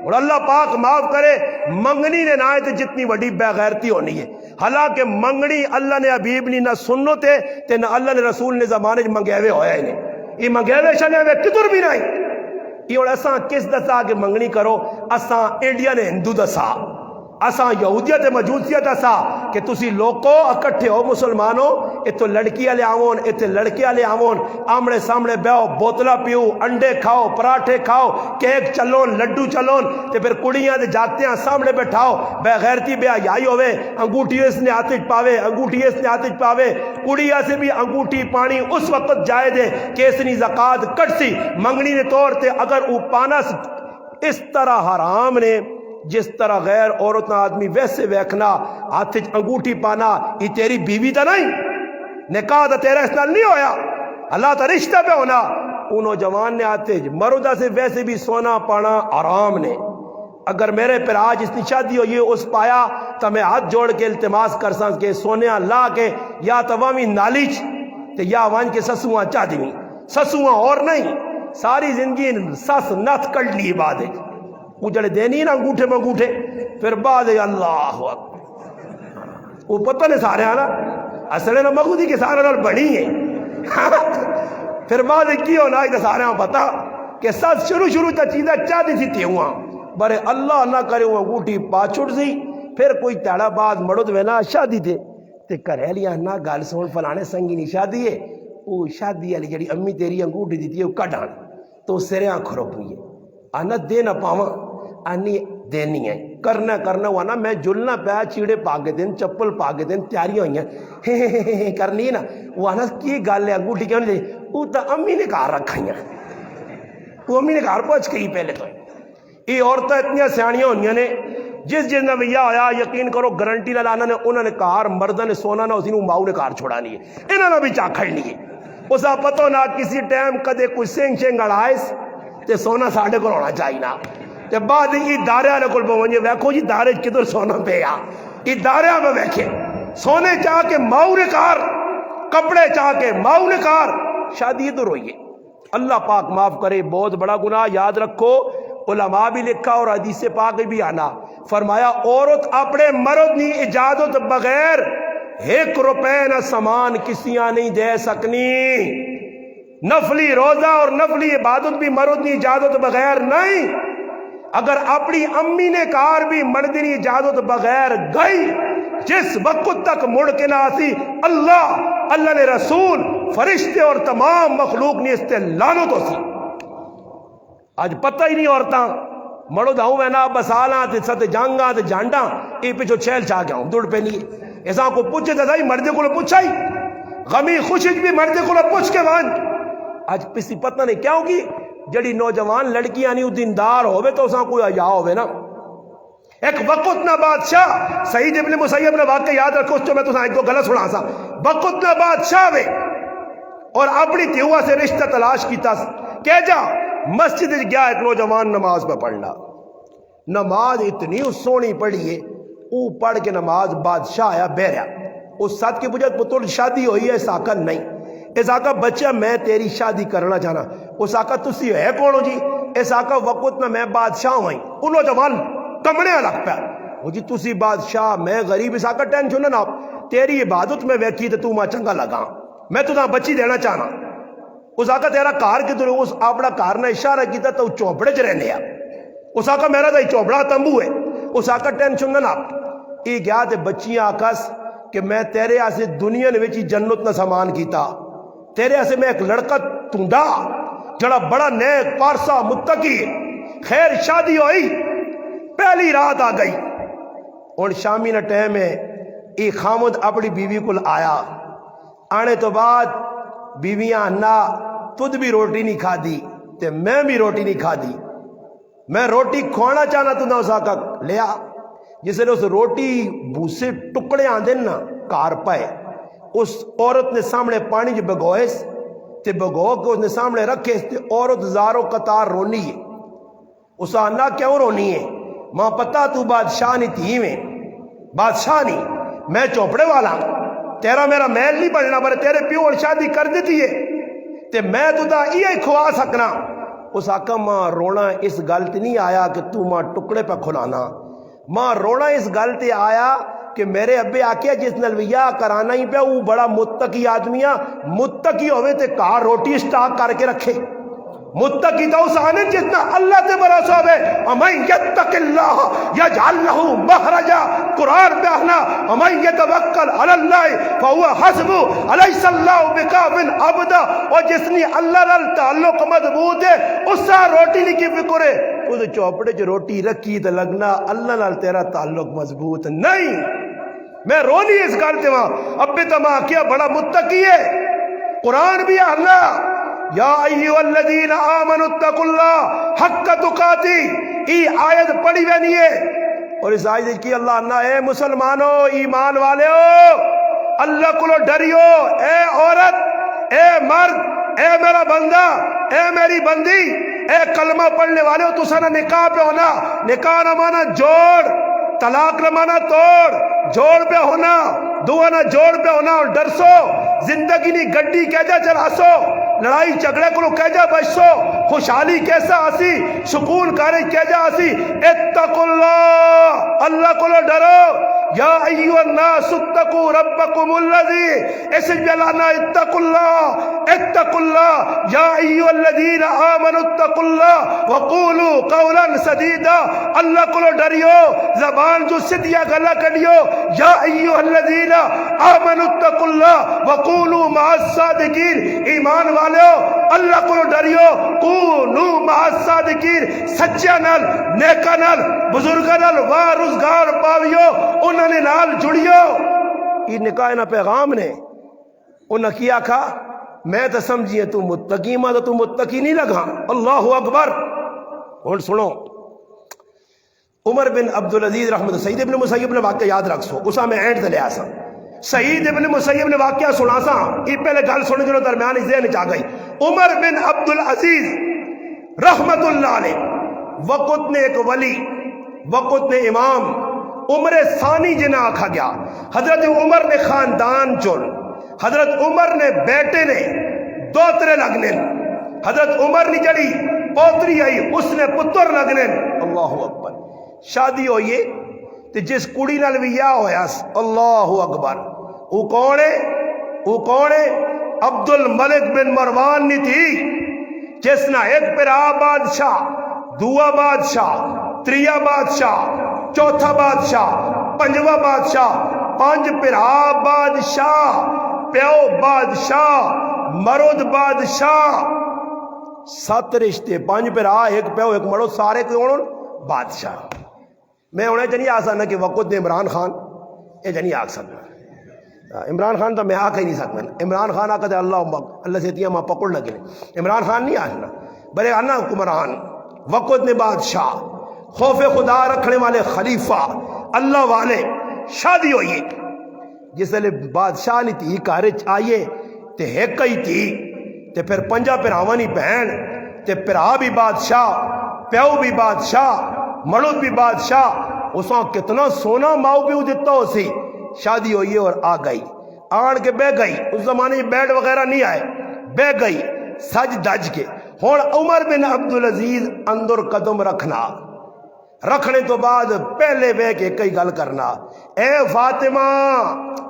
اور اللہ پاک معاف کرے منگنی نے نہ تے جتنی وڈی بے غیرتی ہونی ہے حالانکہ منگنی اللہ نے حبیب نے نہ سنو تے نہ اللہ نے رسول نے زمانے چ منگے ہویا ہی نہیں یہ منگے شنے ہوئے کدھر بھی نہیں یہ اور اساں کس دسا کہ منگنی کرو اساں انڈین ہندو دسا اساں یہودیت مجوسیت اسا کہ تسی لوکو اکٹھے ہو مسلمانوں اتو لڑکی والے آون اتنے لڑکے والے آون آمنے سامنے بیاو بوتلا پیو انڈے کھاؤ پراٹھے کھاؤ کیک چلون لڈو چلون تے پھر کڑیاں دے جاتے ہیں سامنے بیٹھاؤ بے غیرتی بے حیائی ہوئے انگوٹھی اس نے آتش پاوے انگوٹھی اس نے آتش پاوے کڑیا سے بھی انگوٹھی پانی اس وقت جائے دے کہ اس نے زکات کٹ سی منگنی نے طور تے اگر او پانا اس طرح حرام نے جس طرح غیر عورت آدمی ویسے ویکھنا ہاتھ انگوٹھی پانا یہ تیری بیوی تا نہیں نکاح تا تیرا اس نال نہیں ہویا اللہ تا رشتہ پہ ہونا ان نوجوان نے آتے مردہ سے ویسے بھی سونا پانا آرام نے اگر میرے پر آج اس کی شادی ہو یہ اس پایا تو میں ہاتھ جوڑ کے التماس کر سانس کے سونے لا کے یا توامی نالیچ تے یا وان کے سسواں چاہ دیویں سسواں اور نہیں ساری زندگی سس نت کڑ لی بعد اجڑے دینی نا انگوٹھے میں انگوٹھے پھر بعد اللہ وہ پتہ نہیں سارے آنا اصلے نا مغودی کے سارے نال بڑی ہیں پھر بعد کی ہونا ہے سارے ہاں پتا کہ ساتھ شروع تا چیزیں چاہتی تھی تھی ہوا برے اللہ نہ کرے وہ انگوٹھی پاچھڑ سی پھر کوئی تیڑا بعد مرد وینا شادی تے کریلیاں نہ گال سون فلانے سنگی نہیں شادی ہے وہ شادی علی جڑی امی تیری انگوٹھی دیتی ہے وہ کٹ آن تو سریاں کھروپ ہوئی ہے آنا دے نہ پاواں آنی دینی ہے کرنا ہوا نا میں جلنا پیا چیڑے پاگے دن چپل پاگے دن تیاریاں ہوئی ہیں کرنی ہے نا وہ آنا کی گال ہے انگوٹھی کیوں نہیں دے وہ تو امی نے کار رکھا ہیں وہ امی نے کار پہنچ کے ہی پہلے تو یہ عورتیں اتنی سیاحیاں ہوئی نے جس جس نے ویا ہویا یقین کرو گارنٹی نہ لانا نے انہوں نے کار مردہ نے سونا نہ اسی ماؤ نے کار چھوڑانی ہے انہوں نے بھی چاہ کھڑنی ہے اسا پتہ نہ کسی ٹائم کدے کوئی سنگ شنگ اڑائس تے سونا ساڑھے کو ہونا چاہیے نا تے بعد ہی دارے والے کو پہنچے ویکھو جی دارے کدھر سونا پہ آ یہ دارے میں ویکھے سونے چاہ کے ماؤ نے کار کپڑے چاہ کے ماؤ نے کار شادی ادھر ہوئی ہے اللہ پاک معاف کرے بہت بڑا گناہ یاد رکھو علماء بھی لکھا اور حدیث پاک بھی آنا فرمایا عورت اپنے مرد نی اجازت بغیر 1 روپے نہ سامان کسیاں نہیں دے سکنی نفلی روزہ اور نفلی عبادت بھی مرد نی اجازت بغیر نہیں اگر اپنی امی نے کار بھی مرد نی اجازت بغیر گئی جس وقت تک مڑ کے نہ آتی اللہ نے رسول فرشتے اور تمام مخلوق نے اس تے لعنت ہوسی آج پتہ ہی نہیں عورتاں مڑو داؤں میں نا بسالاں تے ست جانگاں تے جانڈاں اے پیچھو چھیل چاہ گیا ہوں دوڑ پہ نہیں ایسا کو پوچھے تھا مردے کو پوچھا ہی غمی خوشی بھی مردے کو پوچھ کے وان آج کسی پتہ نہیں کیا ہوگی جڑی نوجوان لڑکیاں نہیں دیندار ہوئے تو اساں کوئی حیا ہوئے نا ایک وقت نہ بادشاہ سعید ابن مسیب نے واقعہ یاد رکھو اس تو میں تو ایک دو غلط سنا سا وقت نہ بادشاہ وے اور اپنی تیوا سے رشتہ تلاش کیتا کہ جا مسجد گیا ایک نوجوان نماز پہ پڑھنا نماز اتنی سونی پڑھی ہے او پڑھ کے نماز بادشاہ آیا بہریا اس ساتھ کی بجت پتر شادی ہوئی ہے اس آقا نہیں اس آقا بچہ میں تیری شادی کرنا چاہنا اس آقا تسی ہے کون ہو جی اس آقا وقت نہ میں بادشاہ ہوئی ان نوجوان کمڑے لگ پہ وہ جی تسی بادشاہ میں غریب اس آقا ٹینشن نہ تیری عبادت میں ویکھی تو ماں چنگا لگا میں تو بچی دینا چاہنا اس آقا تیرا کار کدھر اس اپنا کار نے اشارہ کیتا تو چوپڑے چ رہنے اس آقا میرا تو چوپڑا تمبو ہے اس آقا ٹینشن نہ یہ گیا تے بچیاں آکس کہ میں تیرے آسے دنیا نے وچی جنت نہ سامان کیتا تیرے آسے میں ایک لڑکا تونڈا جڑا بڑا نیک پارسا متقی خیر شادی ہوئی پہلی رات آ گئی اور شامی نہ ٹائم ہے ایک خامد اپنی بیوی کو آیا آنے تو بعد بیویاں نہ تجھ بھی روٹی نہیں کھا دی تے میں بھی روٹی نہیں کھا دی میں روٹی کھوانا چاہنا تو نہ اس آقا لیا جس نے اس روٹی بھوسے ٹکڑے آندے نا کار پائے اس عورت نے سامنے پانی جو بگوئے تے بگو کے اس نے سامنے رکھے تے عورت زاروں قطار رونی ہے اس آنا کیوں رونی ہے ماں پتا تو بادشاہ نہیں تھی میں بادشاہ نہیں میں چوپڑے والا تیرا میرا محل نہیں بننا پر تیرے پیو اور شادی کر دیتی ہے تے میں تو دا یہ کھوا سکنا اس آقا ماں رونا اس غلط نہیں آیا کہ تو ماں ٹکڑے پہ کھلانا ماں رونا اس غلط آیا کہ میرے ابے آکے جس نلویہ کرانا ہی پہ وہ بڑا متقی آدمیاں متقی ہوئے تے کہا روٹی سٹاک کر کے رکھے متقی تو اس آنے جتنا اللہ تے براسو ہوئے امین یتق اللہ یجعل لہو مخرجا قرآن پہ آنا امین یتوکل علی اللہ فہو حسبو علیس اللہ بکافن عبدا اور جس نے اللہ نال تعلق مضبوط ہے اس سے روٹی نہیں کی فکر ہے اس چوپڑے جو روٹی رکھی تو لگنا اللہ نال تیرا تعلق مضبوط نہیں میں رونی اس گل تے وہاں ابے تمہاں کیا بڑا متقی ہے قرآن بھی آنا یا ایہو الذین آمنوا اتقوا اللہ حق تقاتی ای آیت پڑھی بینی ہے اور اس آیت کی اللہ نہ اے مسلمانوں ایمان والے ہو اللہ کو ڈریو اے عورت اے مرد اے میرا بندہ اے میری بندی اے کلمہ پڑھنے والے ہو تو سنا نکاح پہ ہونا نکاح نہ مانا جوڑ طلاق نہ مانا توڑ جوڑ پہ ہونا دعا نہ جوڑ پہ ہونا اور ڈرسو زندگی نہیں گڈی کیجا چلاسو لڑائی جھگڑے کو کیجا بچسو خوشحالی کیسا آسی سکون کاری کیجا آسی اتقوا اللہ اللہ کو ڈرو یا ایوہ الناس اتقوا ربکم الذی اس جلانا اتقوا اللہ یا ایوہ الذین آمنوا اتقوا اللہ وقولوا قولا سدیدا اللہ کو ڈریو زبان جو سدیا گلا کریو یا ایوہ الذین آمنوا اتقوا اللہ وقولوا مع الصادقین ایمان والے ہو اللہ کو ڈریو کونوا مع الصادقین سچا نال نیکا نال بزرگا نال وارزگار پاویو انہوں نے نال جڑیو یہ نکاح نہ پیغام نے انہوں نے کیا کھا میں تو سمجھیے تو متقی ماں تو متقی نہیں لگا اللہ اکبر اور سنو عمر بن عبدالعزیز رحمت سعید ابن مسیب نے واقعہ یاد رکھ سو اسا میں اینڈ تے لیا سا سعید ابن مسیب نے واقعہ سنا سا یہ پہلے گل سن جو درمیان ذہن چ گئی عمر بن عبدالعزیز رحمت اللہ علیہ وقت نے ایک ولی وقت نے امام عمر ثانی جنہیں آکھا گیا حضرت عمر نے خاندان چن حضرت عمر نے بیٹے نے دوترے لگنے حضرت عمر نے جڑی پوتری آئی اس نے پتر لگنے اللہ اکبر شادی ہوئی تے جس کڑی نال ویاہ ہویا اللہ اکبر وہ کون ہے عبد الملک بن مروان نہیں تھی جس نہ ایک پرا بادشاہ دوا بادشاہ تریا بادشاہ چوتھا بادشاہ پنجواں بادشاہ پانچ پرا بادشاہ پیو بادشاہ مرد بادشاہ سات رشتے پانچ پرا ایک پیو ایک مرد سارے کون بادشاہ میں انہیں جنہیں آ سکنا کہ وقت نے عمران خان یہ جنہیں آ سکنا عمران خان تو میں آ کے نہیں سکتا عمران خان آ کے اللہ سے تیاں ماں پکڑ نہ گرے عمران خان نہیں آنا بلے آنا حکمران وقت نے بادشاہ خوف خدا رکھنے والے خلیفہ اللہ والے شادی ہوئی جس لئے بادشاہ نہیں تھی کارج آئیے تے ایک ہی تھی تے پھر پنجا پراوانی بہن تے پرا بھی بادشاہ پیو بھی بادشاہ مرد بھی بادشاہ اساں کتنا سونا ماؤ بھی دیتا ہو سی شادی ہوئی اور آ گئی آن کے بہ گئی اس زمانے میں بیڈ وغیرہ نہیں آئے بہ گئی سج دج کے ہون عمر بن عبدالعزیز اندر قدم رکھنے تو بعد پہلے بے کے کئی گل کرنا اے فاطمہ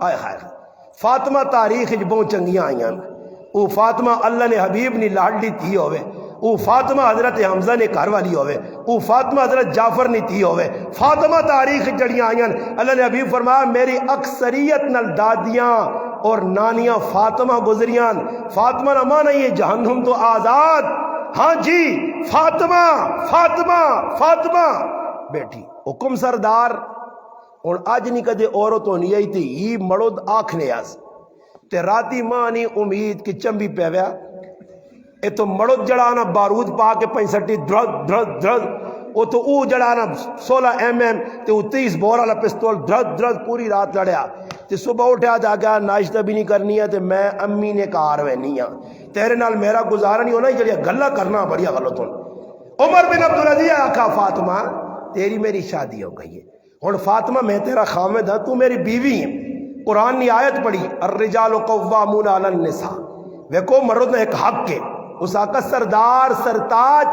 آئے خیر فاطمہ تاریخ بہت چنگیاں آئیاں او فاطمہ اللہ نے حبیب نے لاڈلی تھی ہوئے او فاطمہ حضرت حمزہ نے گھر والی ہوئے او فاطمہ حضرت جعفر نے تھی ہوئے فاطمہ تاریخ جڑیاں آئیاں اللہ نے حبیب فرمایا میری اکثریت نل دادیاں اور نانیاں فاطمہ گزریاں فاطمہ نہ مانا یہ جہنم تو آزاد ہاں جی فاطمہ فاطمہ فاطمہ بیٹھی حکم سردار اور آج نہیں کدے عورت ہونی آئی تھی یہ مرد آکھنے آس تے راتی ماں نہیں امید کی چمبی پیویا اے تو مرد جڑانا بارود پا کے 65 درد درد درد وہ تو او جڑانا 16 mm تے وہ 30 بور والا پستول درد درد پوری رات لڑیا تے صبح اٹھا جا گیا ناشتہ بھی نہیں کرنی ہے تے میں امی نے کار ہوئے نہیں ہاں تیرے نال میرا گزارا نہیں ہونا جڑیا گلہ کرنا بڑیا غلط ہونا عمر بن عبدالعزیز آقا فاطمہ تیری میری شادی ہو گئی ہے اور فاطمہ میں تیرا خامد ہوں تو میری بیوی ہے قرآن نے آیت پڑھی الرجال قوامون علی النساء ویکو مرد نے ایک حق کے اس آقا سردار سرتاج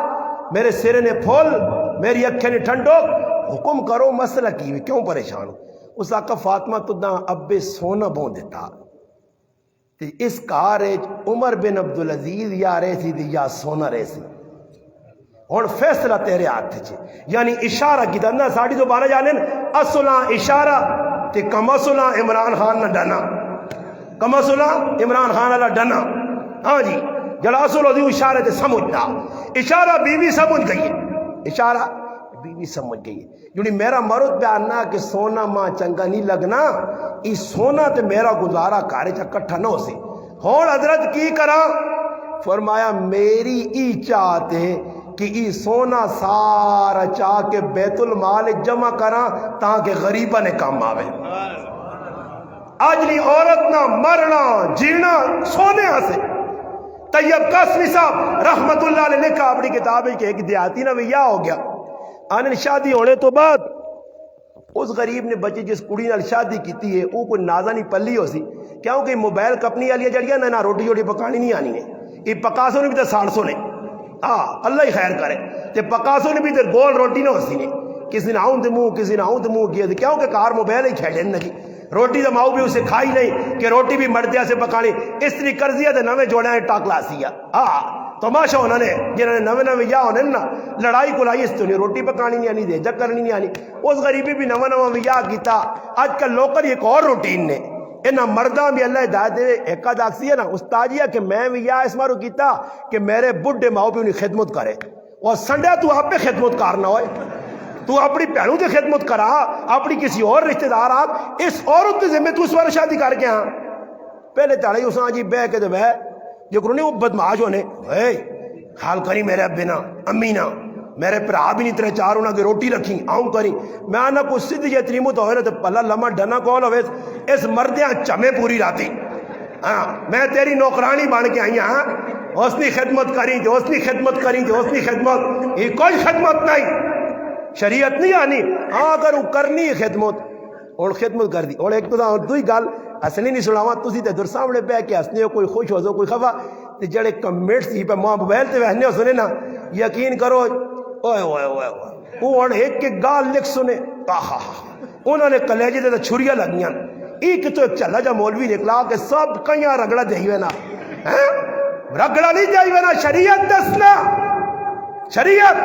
میرے سرے نے پھول میری اکھیں نے ٹھنڈو حکم کرو مسئلہ کی ہوئی کیوں پریشان ہو اس آقا فاطمہ تو نہ ابے سونا بون دیتا اس کار عمر بن عبدالعزیز یا رہے سی یا سونا رہے سی اور فیصلہ تیرے ہاتھ چھے یعنی اشارہ کی دنہ ساڑھی تو بانا جانیں اصلا اشارہ تے کم اصلا عمران خان نہ ڈنا کم اصلا عمران خان نہ ڈنا ہاں جی جڑا اصل ہوتی اشارہ تے سمجھنا اشارہ بیوی سمجھ گئی ہے اشارہ بیوی سمجھ گئی ہے جنہی میرا مرد بیاننا کہ سونا ماں چنگا نہیں لگنا اس سونا تے میرا گزارا کارے چا کٹھا نہ ہو سی ہون حضرت کی کرا فرمایا میری ای چاہتے کہ ای سونا سارا چاہ کے بیت المال جمع کرا تاکہ غریبہ نے کام آوے آج نہیں عورت نہ مرنا جینا سونے سے طیب قاسمی صاحب رحمت اللہ علیہ لکھا اپنی کتاب ہے کہ ایک دیہاتی نہ ویا ہو گیا آنے شادی ہونے تو بعد اس غریب نے بچے جس کڑی نال شادی کیتی ہے وہ کوئی نازہ نہیں پلی ہو سی کیونکہ موبائل کپنی والی جڑیاں نہ روٹی جوڑی پکانی نہیں آنی ہے یہ پکاسوں نے بھی تو 650 نے اللہ ہی خیر کرے تے پکاسوں نے بھی تو گول روٹی نہ ہو سی نے کسی نے آؤں دے منہ کسی نے آؤں دے منہ کیا کیونکہ کار موبائل ہی کھیلیں نہ روٹی تو ماؤ بھی اسے کھائی نہیں کہ روٹی بھی مردیا سے پکانی اس طرح کرزیا تے نویں جوڑا ہے ٹاکلا سیا تماشا انہوں نے جنہوں نے نویں نویں یا ہونے نا لڑائی کو لائی اس تو نہیں روٹی پکانی نہیں آنی دے جگ کرنی نہیں آنی اس غریبی بھی نویں نویں یا کیتا آج کل لوکر ایک اور روٹین نے انہاں مرداں بھی اللہ ہدایت دے ایک آدھاکسی ہے نا استاجیہ کہ میں بھی یا اس مارو کیتا کہ میرے بڈھے ماؤ بھی انہیں خدمت کرے اور سنڈے تو آپ پہ خدمت کرنا ہوئے تو اپنی پہنوں سے خدمت کرا اپنی کسی اور رشتہ دار آپ اس عورت کے ذمہ تو اس بار شادی کر کے ہاں پہلے تاڑے اس آجی بے کے دے جو کرو نہیں وہ بدماش ہونے خیال کری میرے ابے نا امی نا میرے برا بھی نہیں تیرے چار ہونا کہ روٹی رکھی آؤں کری میں آنا کوئی سدھ جی تریمت ہوئے نا تو پلا لما ڈنا کون ہوئے اس مردیاں چمے پوری راتی ہاں میں تیری نوکرانی بن کے آئی ہاں حسنی خدمت کریں جو حسنی خدمت کریں جو حسنی خدمت یہ کوئی خدمت نہیں شریعت نہیں آنی ہاں اگر وہ کرنی ہے خدمت اور خدمت کر دی اور ایک تو دوئی گل اصلی نہیں سناوا تسی تے در سامنے پہ کے ہسنے ہو کوئی خوش ہو سو کوئی خفا تے جڑے کمنٹس ہی پہ ماں موبائل تے وہنے ہو سنے نا یقین کرو اوئے اوئے اوئے وہ ایک ایک گال لکھ سنے آہا انہوں نے کلیجے تے چھریاں لگیاں ایک تو ایک چلا جا مولوی نکلا کہ سب کئیاں رگڑا جائیوے نا رگڑا نہیں جائیوے نا شریعت دسنا شریعت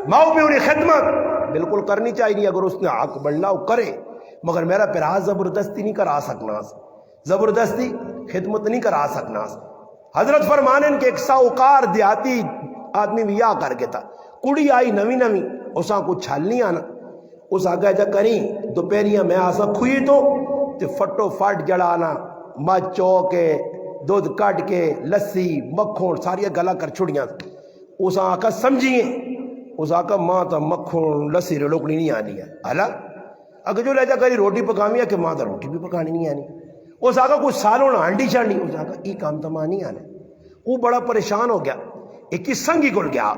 ماؤ بھی انہیں خدمت بالکل کرنی چاہیے اگر اس نے حق بڑھنا وہ کرے مگر میرا پیرا زبردستی نہیں کرا سکنا زبردستی خدمت نہیں کرا سکنا حضرت فرمانے کہ ایک ساؤکار دیہاتی آدمی ویا کر کے تھا کڑی آئی نوی نوی اساں کو چھل نہیں آنا اس آگے جا کریں دوپہریاں میں آسا کھوئی تو فٹو فٹ جڑانا مچ چو کے دودھ کٹ کے لسی مکھن ساری گلا کر چھڑیاں اس آقا سمجھیے اس آقا ماں تا مکھن لسی رلوکڑی نہیں آنی ہے حالا اگر جو لہجا کری روٹی پکاوی ہے کہ ماں تا روٹی بھی پکانی نہیں آنی اس آقا کچھ سالوں نہ ہانڈی چانڈی اس آقا ای کام تا ماں نہیں آنا وہ بڑا پریشان ہو گیا ایک سنگی گل گیا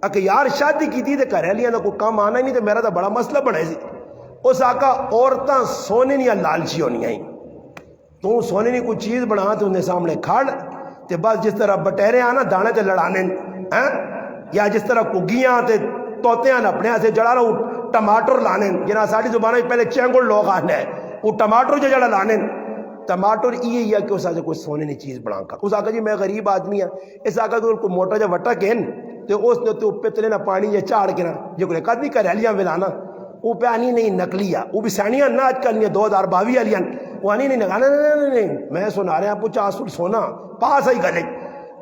اگر یار شادی کی تھی تو گھریلیاں نہ کوئی کام آنا ہی نہیں تو میرا تو بڑا مسئلہ بنے سی اس آقا عورتاں سونے نہیں لالچی ہونی آئیں تو سونے نہیں کوئی چیز بنا تو انہیں سامنے کھاڑ تے بس جس طرح بٹیرے آنا دانے تے لڑانے یا جس طرح کگیاں تے توتے آنا اپنے ہاں سے جڑا رہا ٹماٹر لانے جنہاں ساڑھی زبانہ پہلے چینگل لوگ آنے ہیں وہ ٹماٹر جو جڑا لانے ٹماٹر یہ ہے کہ اس آقا کوئی سونے نہیں چیز بنا کر اس آقا جی میں غریب آدمی ہاں اس آقا کو موٹا جا وٹا کہن تو اس نے تو پتلے نہ پانی یا چاڑ کے نا جو کوئی قدمی کریلیاں ملانا وہ پہ آنی نہیں نکلی ہے وہ بھی سینیاں نہ آج کل 2022 والیاں وہ آنی نہیں نکانا نہیں میں سنا رہے ہیں پوچھا آسل سونا پاس آئی گلے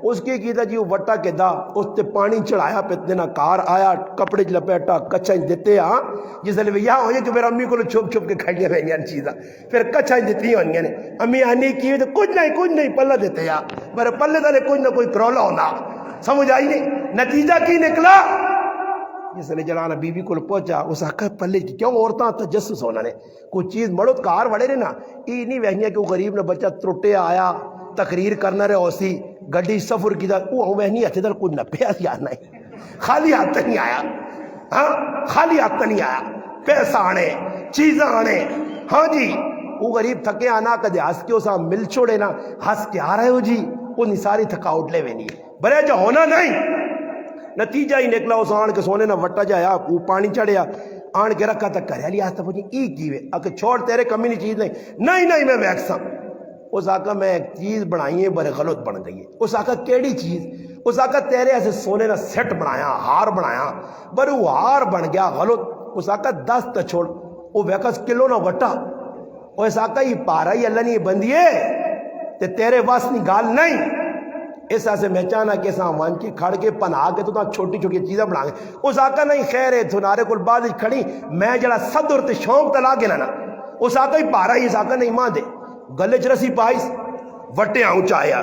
اس کی کیتا جی وہ وٹا کے دا اس تے پانی چڑھایا پتنا کار آیا کپڑے لپیٹا کچھائی دیتے ہاں جس لئے یہاں ہوئے کہ میرا امی کو چھپ چھپ کے کھڑیاں رہنیاں چیزاں پھر کچھائی دیتی ہونیاں نے امی آنی کی تو کچھ نہیں پلہ دیتے ہاں میرے پلے دلے کچھ نہ کوئی کرولا ہونا سمجھ آئی نہیں نتیجہ کی نکلا جس نے جلانا بی بی کو پہنچا اس آقا پلے کی کیوں عورتاں تجسس ہونا نے کوئی چیز مڑو کار وڑے رہے نا یہ نہیں وہنیا کہ وہ غریب نے بچہ ترٹے آیا تقریر کرنا رہے اوسی گڈی سفر کی دا وہ وہنی ہتھے در کچھ نہ پیاس یا نہیں خالی ہاتھ نہیں آیا ہاں خالی ہاتھ نہیں آیا پیسہ آنے چیزاں آنے ہاں جی وہ غریب تھکے آنا کدے ہنس کے اسا مل چھوڑے نا ہنس کے آ رہے ہو جی وہ نہیں ساری تھکاوٹ لے وینی بلے جو ہونا نہیں نتیجہ ہی نکلا اس آن کے سونے نہ وٹا جایا وہ پانی چڑھیا آن کے رکھا تک کریا لیا آستا پوچھیں ای کیوے اگر چھوڑ تیرے کمی نہیں چیز نہیں میں ویکسا اس آقا میں ایک چیز بنائی ہے بڑے غلط بن گئی ہے اس آقا کیڑی چیز اس آقا تیرے ایسے سونے نہ سیٹ بنایا ہار بنایا بر وہ ہار بن گیا غلط اس آقا 10 تا چھوڑ وہ ویکس کلو نہ وٹا وہ اس آقا یہ پارا ہی اللہ نہیں بندیے تے تیرے واس نہیں گال نہیں اس سے میں چاہنا کہ اساں وان کے کھڑ کے پناہ کے تو چھوٹی چھوٹی چیزیں بنا گے اس آقا نہیں خیر ہے تھنارے کل بعد کھڑی میں جڑا صدر تے شوق تلا گیا نا اس آقا ہی پارا ہی اس آقا نہیں مان دے گلے چ رسی پائیس وٹے اونچا آیا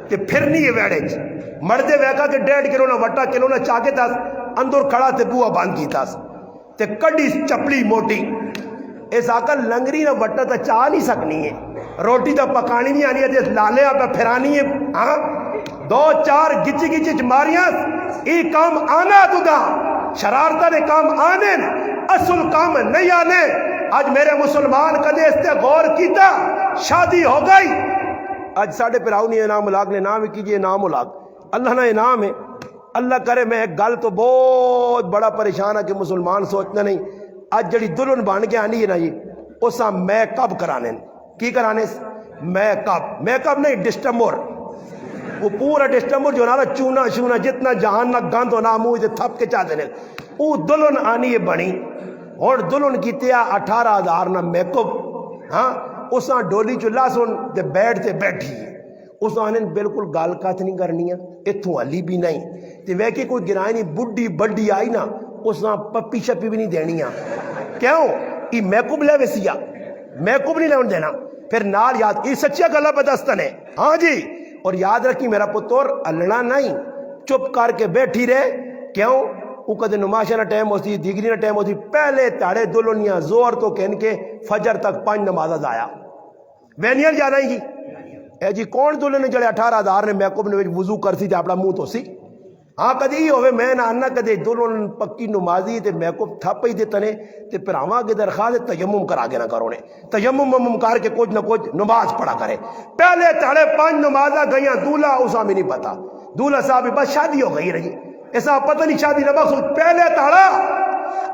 تے پھر نہیں یہ ویڑے مردے ویکا کہ 1.5 کلو نہ وٹا کلو نہ چاہ کے تاس اندر کھڑا تے بوا باندھ کی تاس تے کڈی چپلی موٹی اس آقا لنگری نہ وٹا تا چاہ نہیں سکنی ہے روٹی تا پکانی نہیں آنی ہے لالے آقا پھرانی ہے ہاں 2-4 گچی ماریاں ای کام آنا تو دا شرارتہ نے کام آنے اصل کام نہیں آنے آج میرے مسلمان کدے اس تے غور کیتا شادی ہو گئی آج ساڑھے پراؤنی انعام الاغ نے نام کیجئے انعام الاغ اللہ نے انعام ہے اللہ کرے میں ایک گل تو بہت بڑا پریشان ہے کہ مسلمان سوچنا نہیں آج جڑی دلہن بان کے آنی ہے نا یہ اسا میک اپ کرانے کی کرانے میک اپ نہیں ڈسٹمبر وہ پورا ڈسٹمبر جو نا چونا شونا جتنا جہان نہ گند ہونا منہ سے تھپ کے چاہ دینے وہ دلہن آنی ہے بنی اور دلہن کی تیا 18,000 نہ میک اپ ہاں اساں ڈولی چلا سن تے بیٹھ تے بیٹھی اس آنے بالکل گال کات نہیں کرنی ہے اتھوں علی بھی نہیں تے ویکے کوئی گرائے نہیں بڈی بڈی آئی نا اس آن پپی شپی بھی نہیں دینی ہے کیوں یہ میک اپ لے ویسیا میک اپ نہیں لے دینا پھر نال یاد یہ سچیا گلا بدستن ہے ہاں جی اور یاد رکھی میرا پتر النا نہیں چپ کر کے بیٹھی رہے کیوں وہ کدے نماشہ نہ ٹائم ہوتی دیگری نہ ٹائم ہوتی پہلے تاڑے دلونیاں زور تو کہن کے فجر تک 5 نمازہ آیا وینیاں جانا ہی اے جی کون دلنے جڑے 18,000 نے میک اپ نے وضو کر سی تے اپنا منہ تو سی ہاں کدی ہوئے میں نہ آنا کدے دلن پکی نمازی تے میک اپ تھپ ہی دیتے نے تے پھر آواں کے درخواست تیمم کرا کے نہ کرو نے تیمم کر کے کچھ نہ کچھ نماز پڑھا کرے پہلے تاڑے 5 نمازہ گئیاں دولہا اسا میں نہیں پتا دولہا صاحب بس شادی ہو گئی رہی ایسا پتہ نہیں شادی نہ مقصود پہلے تاڑا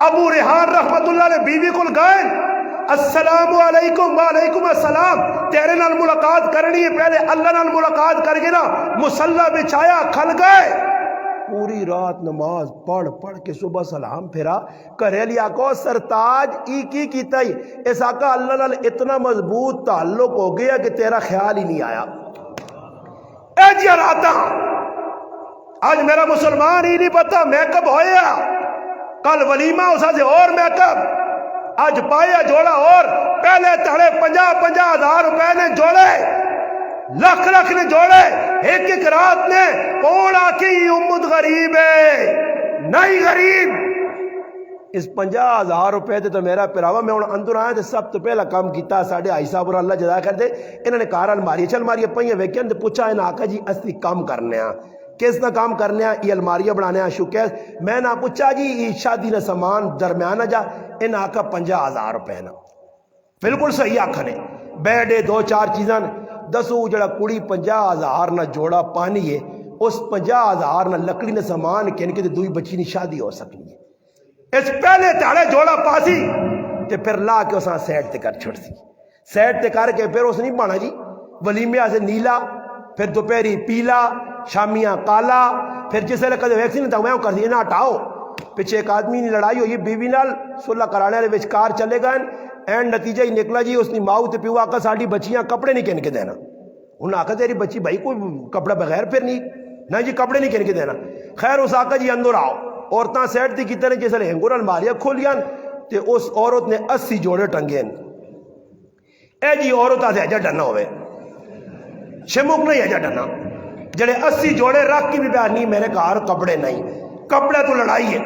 ابو ریحان رحمت اللہ نے بیوی کو گئے السلام علیکم وعلیکم السلام تیرے نال ملاقات کرنی ہے پہلے اللہ نال ملاقات کر کے نا مصلی بچھایا کھل گئے پوری رات نماز پڑھ کے صبح سلام پھرا کریلی آقا سرتاج کی کیتا ہی اس آقا اللہ نال اتنا مضبوط تعلق ہو گیا کہ تیرا خیال ہی نہیں آیا اے جی راتا آج میرا مسلمان ہی نہیں پتا میک اپ ہویا کل ولیمہ اسا سے اور میک اپ آج پایا جوڑا اور پہلے تڑے 50 ہزار روپے نے جوڑے لکھ نے جوڑے ایک رات نے کون آکی امت غریب ہے نہیں غریب اس 50,000 روپے تے تو میرا پراوا میں اندر آیا تے سب تو پہلا کام کیتا ساڑھے آئی صاحب اللہ جزا کر دے انہوں نے کار الماری چل ماری پہیے ویکین تے پوچھا انہاں آقا جی اسی کام کرنے ہیں کس نہ کام کرنے ہیں یہ الماریاں بنانے ہیں شکیس میں نہ پوچھا جی یہ شادی نہ سامان درمیانہ جا انہاں آقا 50,000 روپے نا بالکل صحیح آقا نے بیڈے 2-4 چیزاں دسو جڑا کڑی 50,000 نہ جوڑا پانی ہے اس 50,000 نہ لکڑی نہ سامان کہنے کے دوئی بچی نی شادی ہو سکنی ہے اس پہلے تاڑے جوڑا پاسی تے پھر لا کے اساں سیٹ تے کر چھوڑ سی سیٹ تے کر کے پھر اس نہیں بانا جی ولیمیہ سے نیلا پھر دوپہری پیلا شامیاں کالا پھر جسے لکھا ویکسین تا میں کر دی نہ ہٹاؤ پیچھے ایک آدمی نے لڑائی ہوئی بیوی نال صلح کرانے والے وچکار چلے گئے اینڈ نتیجہ ہی نکلا جی اس نے ماؤ تے پیو آقا ساڑی بچیاں کپڑے نہیں کہن کے دینا انہوں نے آقا تیری بچی بھائی کوئی کپڑا بغیر پھر نہیں جی کپڑے نہیں کہن کے دینا خیر اس آقا جی اندر آؤ عورتاں سیٹ تھی کتنے جیسے ہنگور الماریاں کھولیاں تے اس عورت نے 80 جوڑے ٹنگے اے جی عورت آتے اجا ڈنا ہوئے شمک نہیں اجا ڈنا جڑے 80 جوڑے رکھ کی بھی بیان نہیں میرے کار کپڑے نہیں کپڑے تو لڑائی ہے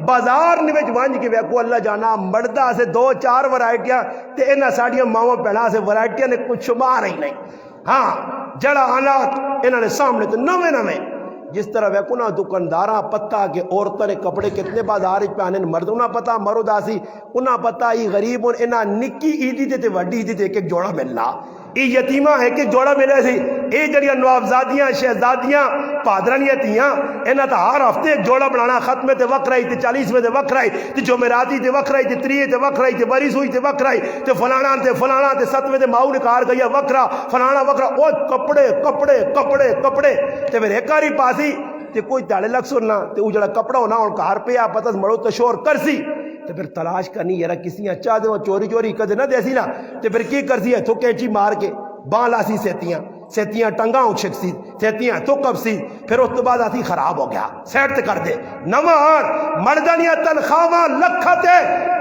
بازار نوچ وانج کے ویکو اللہ جانا مردہ سے 2-4 ورائٹیاں تے انہاں ساڑیاں ماؤں پہنا سے ورائٹیاں نے کچھ شمار ہی نہیں ہاں جڑا حالات انہوں نے سامنے تو نوے جس طرح ویکو نا دکانداراں پتہ کہ عورتوں نے کپڑے کتنے بازار پہ آنے مرد انہاں پتہ مرد آسی انہاں پتہ ہی غریب انہاں نکی عیدی تے وڈی عیدی تے ایک جوڑا ملنا ای یتیمہ ہے کہ جوڑا ملے سی اے جڑیاں نوابزادیاں شہزادیاں پادرانیاں تیاں انہاں تا ہر ہفتے ایک جوڑا بنانا ختمے تے وقت رہی تے 40ویں تے وقت رہی تے جمعراتی تے وقت رہی تے 30 تے وقت رہی تے بری سوئی تے وقت رہی تے فلانا تے 7ویں تے ماؤ نکار گیا وقرا فلانا وقرا او کپڑے تے پھر ایک کاری پاسی تے کوئی تاڑے لگ سننا تے او جڑا کپڑا ہونا اور کار پہ آ پتہ مڑو تشور کرسی تے پھر تلاش کرنی یرا کسی اچھا دے وہ چوری کدے نہ دیسی نا تے پھر کی کرسی ہے تو کینچی مار کے باں لاسی سیتیاں ٹنگاں اچھک سی سیتیاں تو کب سی پھر اس تو بعد آتی خراب ہو گیا سیٹ تے کر دے نوان مردانیاں تنخواہاں لکھا تے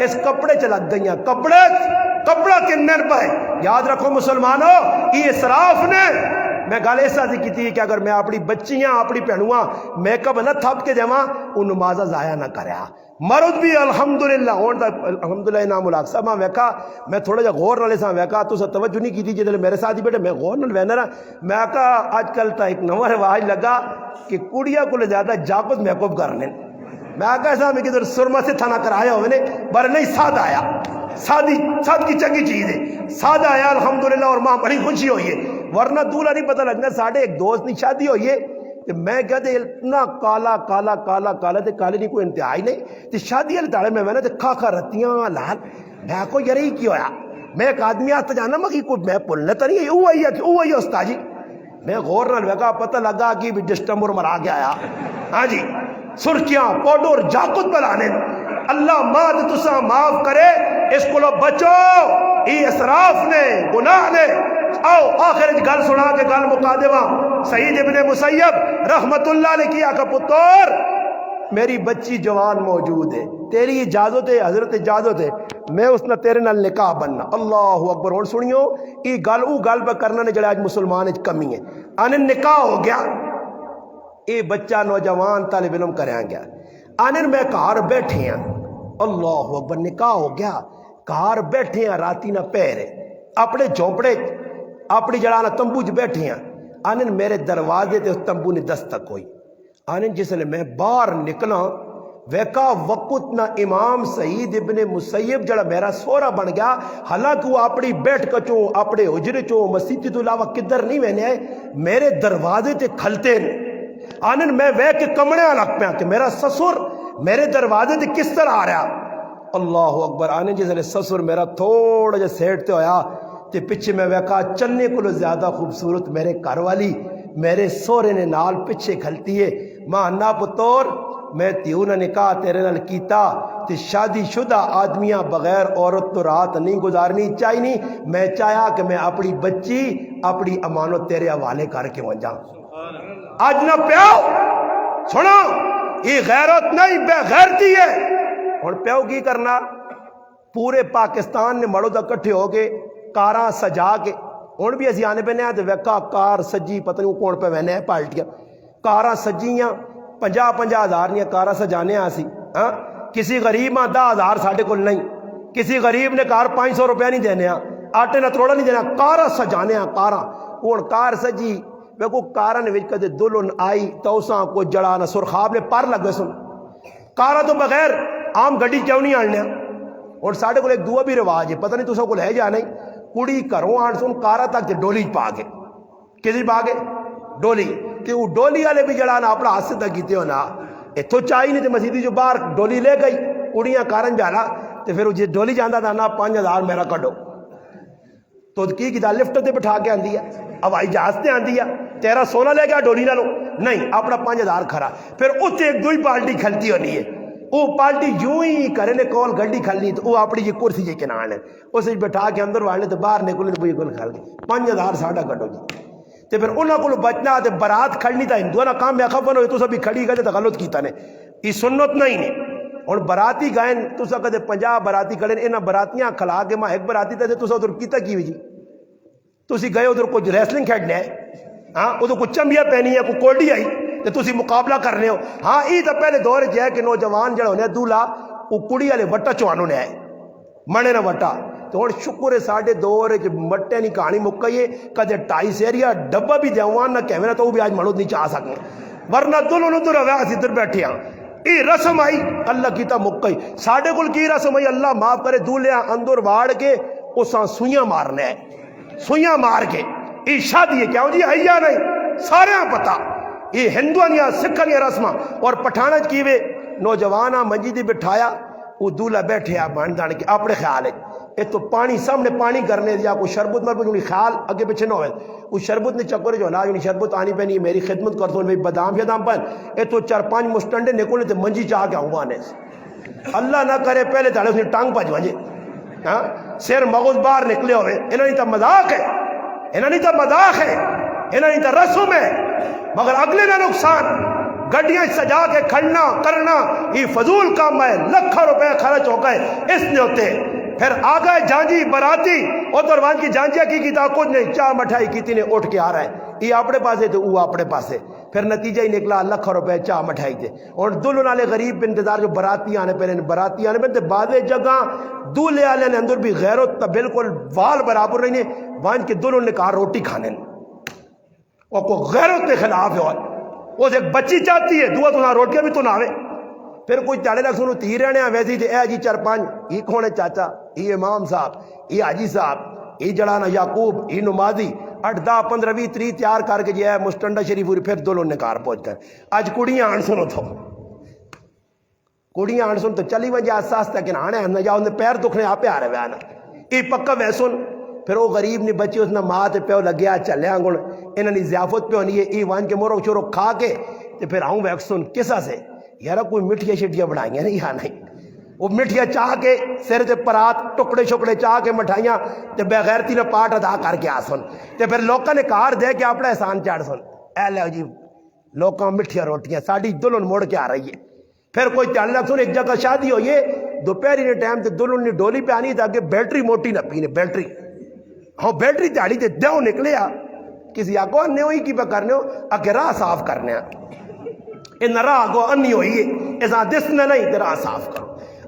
اس کپڑے چلک گئیاں کپڑا کنن پہ یاد رکھو مسلمانوں یہ اسراف نے میں گل ایسا دی کی تھی کہ اگر میں اپنی بچیاں اپنی پہنواں میک اپ نہ تھپ کے دیواں ان نمازہ ضائع نہ کریا مرد بھی الحمدللہ ہون دا الحمدللہ نام الاق صاحب میں ویکا میں تھوڑا جا غور نالے ساں ویکا تو سا توجہ نہیں کی تھی جدے میرے ساتھ ہی بیٹھے میں غور نال وینا میں کہا آج کل تا ایک نواں رواج لگا کہ کڑیا کو لے زیادہ جاپس میک اپ کرنے میں کہا ایسا میں کدھر سرما سے تھانا کرایا ہوئے نے بر نہیں سادہ آیا سادگی چنگی چیز ہے سادہ آیا الحمدللہ اور ماں بڑی خوشی ہوئی ہے ورنہ دولہ نہیں پتہ لگنا ساڑھے ایک دوست نہیں شادی ہوئی ہے کہ میں کہتے اتنا کالا تے کالے نہیں کوئی انتہائی نہیں تے شادی والے تاڑے میں نے تے کھا رتیاں لال میں کو یری کی ہویا میں ایک آدمی آتا جانا میں کوئی میں پلنے تا نہیں او ہے استاد جی میں غور نال ویکا پتہ لگا کہ بھی ڈسٹمبر مرا گیا آیا ہاں جی سرخیاں پاؤڈر جاکت پلانے اللہ ماد تسا معاف کرے اس کو لو بچو یہ اسراف نے گناہ نے آؤ آخر گل سنا کے گل مقادمہ سعید ابن مسیب رحمت اللہ نے کیا کہ پتر میری بچی جوان موجود ہے تیری اجازت ہے حضرت اجازت ہے میں اس نے تیرے نال نکاح بننا اللہ اکبر اور سنیو یہ گل او گل پہ کرنا نے جڑا آج مسلمان کمی ہے آنے نکاح ہو گیا اے بچہ نوجوان طالب علم کریا گیا آنے میں کار بیٹھے ہیں، اللہ اکبر، نکاح ہو گیا، کار بیٹھے ہیں، راتی نہ پیر اپنے جھونپڑے اپنی جڑانا تمبو چ بیٹھے ہیں۔ آنے میرے دروازے تے اس تمبو نے دستک ہوئی۔ آنے جس نے میں باہر نکلا ویکا وقت نہ امام سعید ابن مسیب جڑا میرا سورا بن گیا، حالانکہ وہ اپنی بیٹھ کچوں اپنے حجرے چوں مسجد تو علاوہ کدھر نہیں وینے آئے، میرے دروازے تے کھلتے ہیں۔ آنن میں وے کے کمڑے لگ پیا کہ میرا سسر میرے دروازے تے کس طرح آ رہا، اللہ اکبر۔ آنن جس نے سسر میرا تھوڑا جا سیٹ تے ہویا تے پیچھے میں ویکا چنے کو زیادہ خوبصورت میرے گھر والی میرے سورے نے نال پیچھے کھلتی ہے۔ ماں نا پتور میں تیوں نہ نکاح تیرے نال کیتا تے شادی شدہ آدمیاں بغیر عورت تو رات نہیں گزارنی چاہی نہیں، میں چاہیا کہ میں اپنی بچی اپنی امانت تیرے حوالے کر کے ونجا۔ آج نہ پیاؤ سنو، یہ غیرت نہیں بے غیرتی ہے۔ اور پیاؤ کی کرنا، پورے پاکستان نے مڑو دا کٹھے ہو کے کاراں سجا کے، ہن بھی اسی آنے پہ نہیں آتے ویکا کار سجی، پتہ نہیں کون پہ وینے پالٹیاں کاراں سجیاں 50-50 ہزار نیاں کاراں سجانے آسی۔ ہاں کسی غریب ماں 10 ہزار ساڑھے کو نہیں، کسی غریب نے کار 500 روپیہ نہیں دینے، آٹے نہ تروڑا نہیں دینا، کاراں سجانے کاراں۔ ہن کار سجی ویکو کاراں نے وچ کدے دلہن آئی تو اساں کو جڑا نہ سرخاب نے پر لگ گئے سن، کاراں تو بغیر عام گڈی کیوں نہیں آنے۔ اور ساڑھے کو ایک دعا بھی رواج ہے، پتہ نہیں تساں کو ہے یا نہیں، کڑی گھروں آن سن کارا تک ڈولی پا کے، کسی پا کے ڈولی، تے وہ ڈولی والے بھی جڑا نا اپنا ہاتھ سے تک کیتے ہو نا، اتھو چاہی نہیں تے مسیدی جو باہر ڈولی لے گئی کڑیاں کارن جانا تے پھر وہ جی ڈولی جاندہ تھا نا 5000 میرا کڈو، تو کی کیتا لفٹ تے بٹھا کے آندی ہے، ہوائی جہاز تے آندی ہے، تیرا سونا لے گیا ڈولی نہ لو نہیں، اپنا 5000 کھرا، پھر اتنے ایک دوئی پالٹی کھلتی ہونی ہے، وہ پالٹی یوں ہی کرے نے کول گڈی کھلنی تو وہ اپنی یہ کرسی جے کے نال ہے اسے بٹھا کے اندر والے تو باہر نکلنے تو بالکل کھل گئی 5000 ساڈا کٹو جی۔ تے پھر انہاں کو بچنا تے برات کھڑنی تا ہندوؤں نا کام میں خبر ہوئے تو سبھی کھڑی گئے تو غلط کیتا نے، یہ سنت نہیں نے۔ اور براتی گائیں تو سا کدے 50 براتی کھڑے انہاں براتیاں کھلا کے ماں ایک براتی تے تو سا ادھر کیتا کی جی، تو سی گئے ادھر کچھ ریسلنگ کھیڑنے ہے، ہاں ادھر کچھ چمبیا پہنی ہے کوئی کوڈی آئی تے تسی مقابلہ کرنے ہو۔ ہاں یہ تو پہلے دور ہے کہ نوجوان جڑا ہونے دولہا وہ کڑی والے وٹا چوانوں نے آئے منے نہ وٹا، تو ہن شکر ہے ساڈے دور ہے کہ مٹے نہیں کہانی مکئیے کدے 2.5 سیریا ڈبا بھی دیوان نہ کہوے نہ تو وہ بھی آج مڑو نہیں چاہ سکیں، ورنہ دلوں ادھر آوے ادھر بیٹھے ہاں۔ یہ رسم آئی اللہ کی تا مکئی، ساڈے کول کی رسم آئی اللہ معاف کرے، دولہا اندر واڑ کے اساں سوئیاں مارنے ہے، سوئیاں مار کے یہ شادی ہے کیا جی ہے نہیں سارے پتہ، یہ ہندوان یا سکھن یا رسمہ۔ اور پٹھانچ کیوے نوجوانہ منجی دی بٹھایا وہ دولہا بیٹھے آپ مان دان کے اپنے خیال ہے یہ تو پانی سامنے پانی کرنے دیا کوئی شربت مربت انہیں خیال اگے پیچھے نہ ہوئے، وہ شربت نے چکر جو علاج انہیں شربت آنی پہنی میری خدمت کر دو بھائی بادام شدام پہن، یہ تو 4-5 مستنڈے نکلنے تے منجی چاہ کے ہوا نے، اللہ نہ کرے پہلے تاڑے اس نے ٹانگ پاج وانجے، ہاں سیر مغز باہر نکلے ہوئے، انہوں نے تا مذاق ہے، انہوں نے تا مذاق ہے، انہوں نے تا رسم ہے، مگر اگلے نہ نقصان گڈیاں سجا کے کھڑنا کرنا یہ فضول کام ہے، لکھوں روپے خرچ ہو گئے اس نے ہوتے۔ پھر آگئے جانجی براتی ادھر وان کی جانجیاں کی تا کچھ نہیں، چاہ مٹھائی کی نے اٹھ کے آ رہا ہے، یہ اپنے پاسے تو وہ اپنے پاسے، پھر نتیجہ ہی نکلا لکھوں روپے چاہ مٹھائی دے۔ اور دلہن والے غریب انتظار جو براتی آنے پہ براتی آنے پہ بعض جگہ دولہے والے نے اندر بھی غیرت تا بالکل وال برابر نہیں نے، وان کے دلہن نے کہا روٹی کھانے اور کو غیرت کے خلاف ہے، اور وہ ایک بچی چاہتی ہے دعا تو روٹیاں بھی تو نہ آوے، پھر کوئی چاڑے لگ سنو تھی رہنے ہیں ویسی تھے اے جی 4-5 یہ کھونے چاچا، یہ امام صاحب، یہ حاجی صاحب، یہ جڑانا یعقوب، یہ نمازی 8-10-15-20-30 تیار کر کے جو ہے مستنڈا شریف ہوئی، پھر دلوں نے کار پہنچ کر آج کڑیاں آن سنو تو کڑیاں آن سن تو چلی وجہ احساس تک آنے ہم نہ جاؤ انہیں پیر دکھنے آپ پہ آ رہے آنا یہ پکا ویسن۔ پھر وہ غریب نے بچی اس نے ماں تے پیو لگیا چلے آنگن انہوں نے ضیافت پہ ہونی ہے ای وان کے مورو چورو کھا کے تے پھر آؤں ویکسن کسا سے یارا کوئی مٹھیاں شٹیاں بڑھائیں نہیں یا نہیں، وہ مٹھیاں چاہ کے سر تے پرات ٹکڑے شکڑے چاہ کے مٹھائیاں تے بغیرتی نے پاٹ ادا کر کے آسن تے پھر لوکاں نے کار دے کے اپنا احسان چاڑ سن اے لے جی لوکاں مٹھیاں روٹیاں ساڑی دلہن موڑ کے آ رہی ہے۔ پھر کوئی چل لگ سن ایک جگہ شادی ہوئی ہے دوپہری نے ٹائم تے دلہن نے ڈولی پہ آنی تاکہ بیٹری موٹی نہ پینے بیٹری ہاں بیٹری تیاری تے دیو نکلے آ کسی آگو اننے ہوئی کی پہ کرنے ہو اگے راہ صاف کرنے آ ان راہ آگو انی ہوئی ہے ایسا دس نہ نہیں تیرا صاف کرو.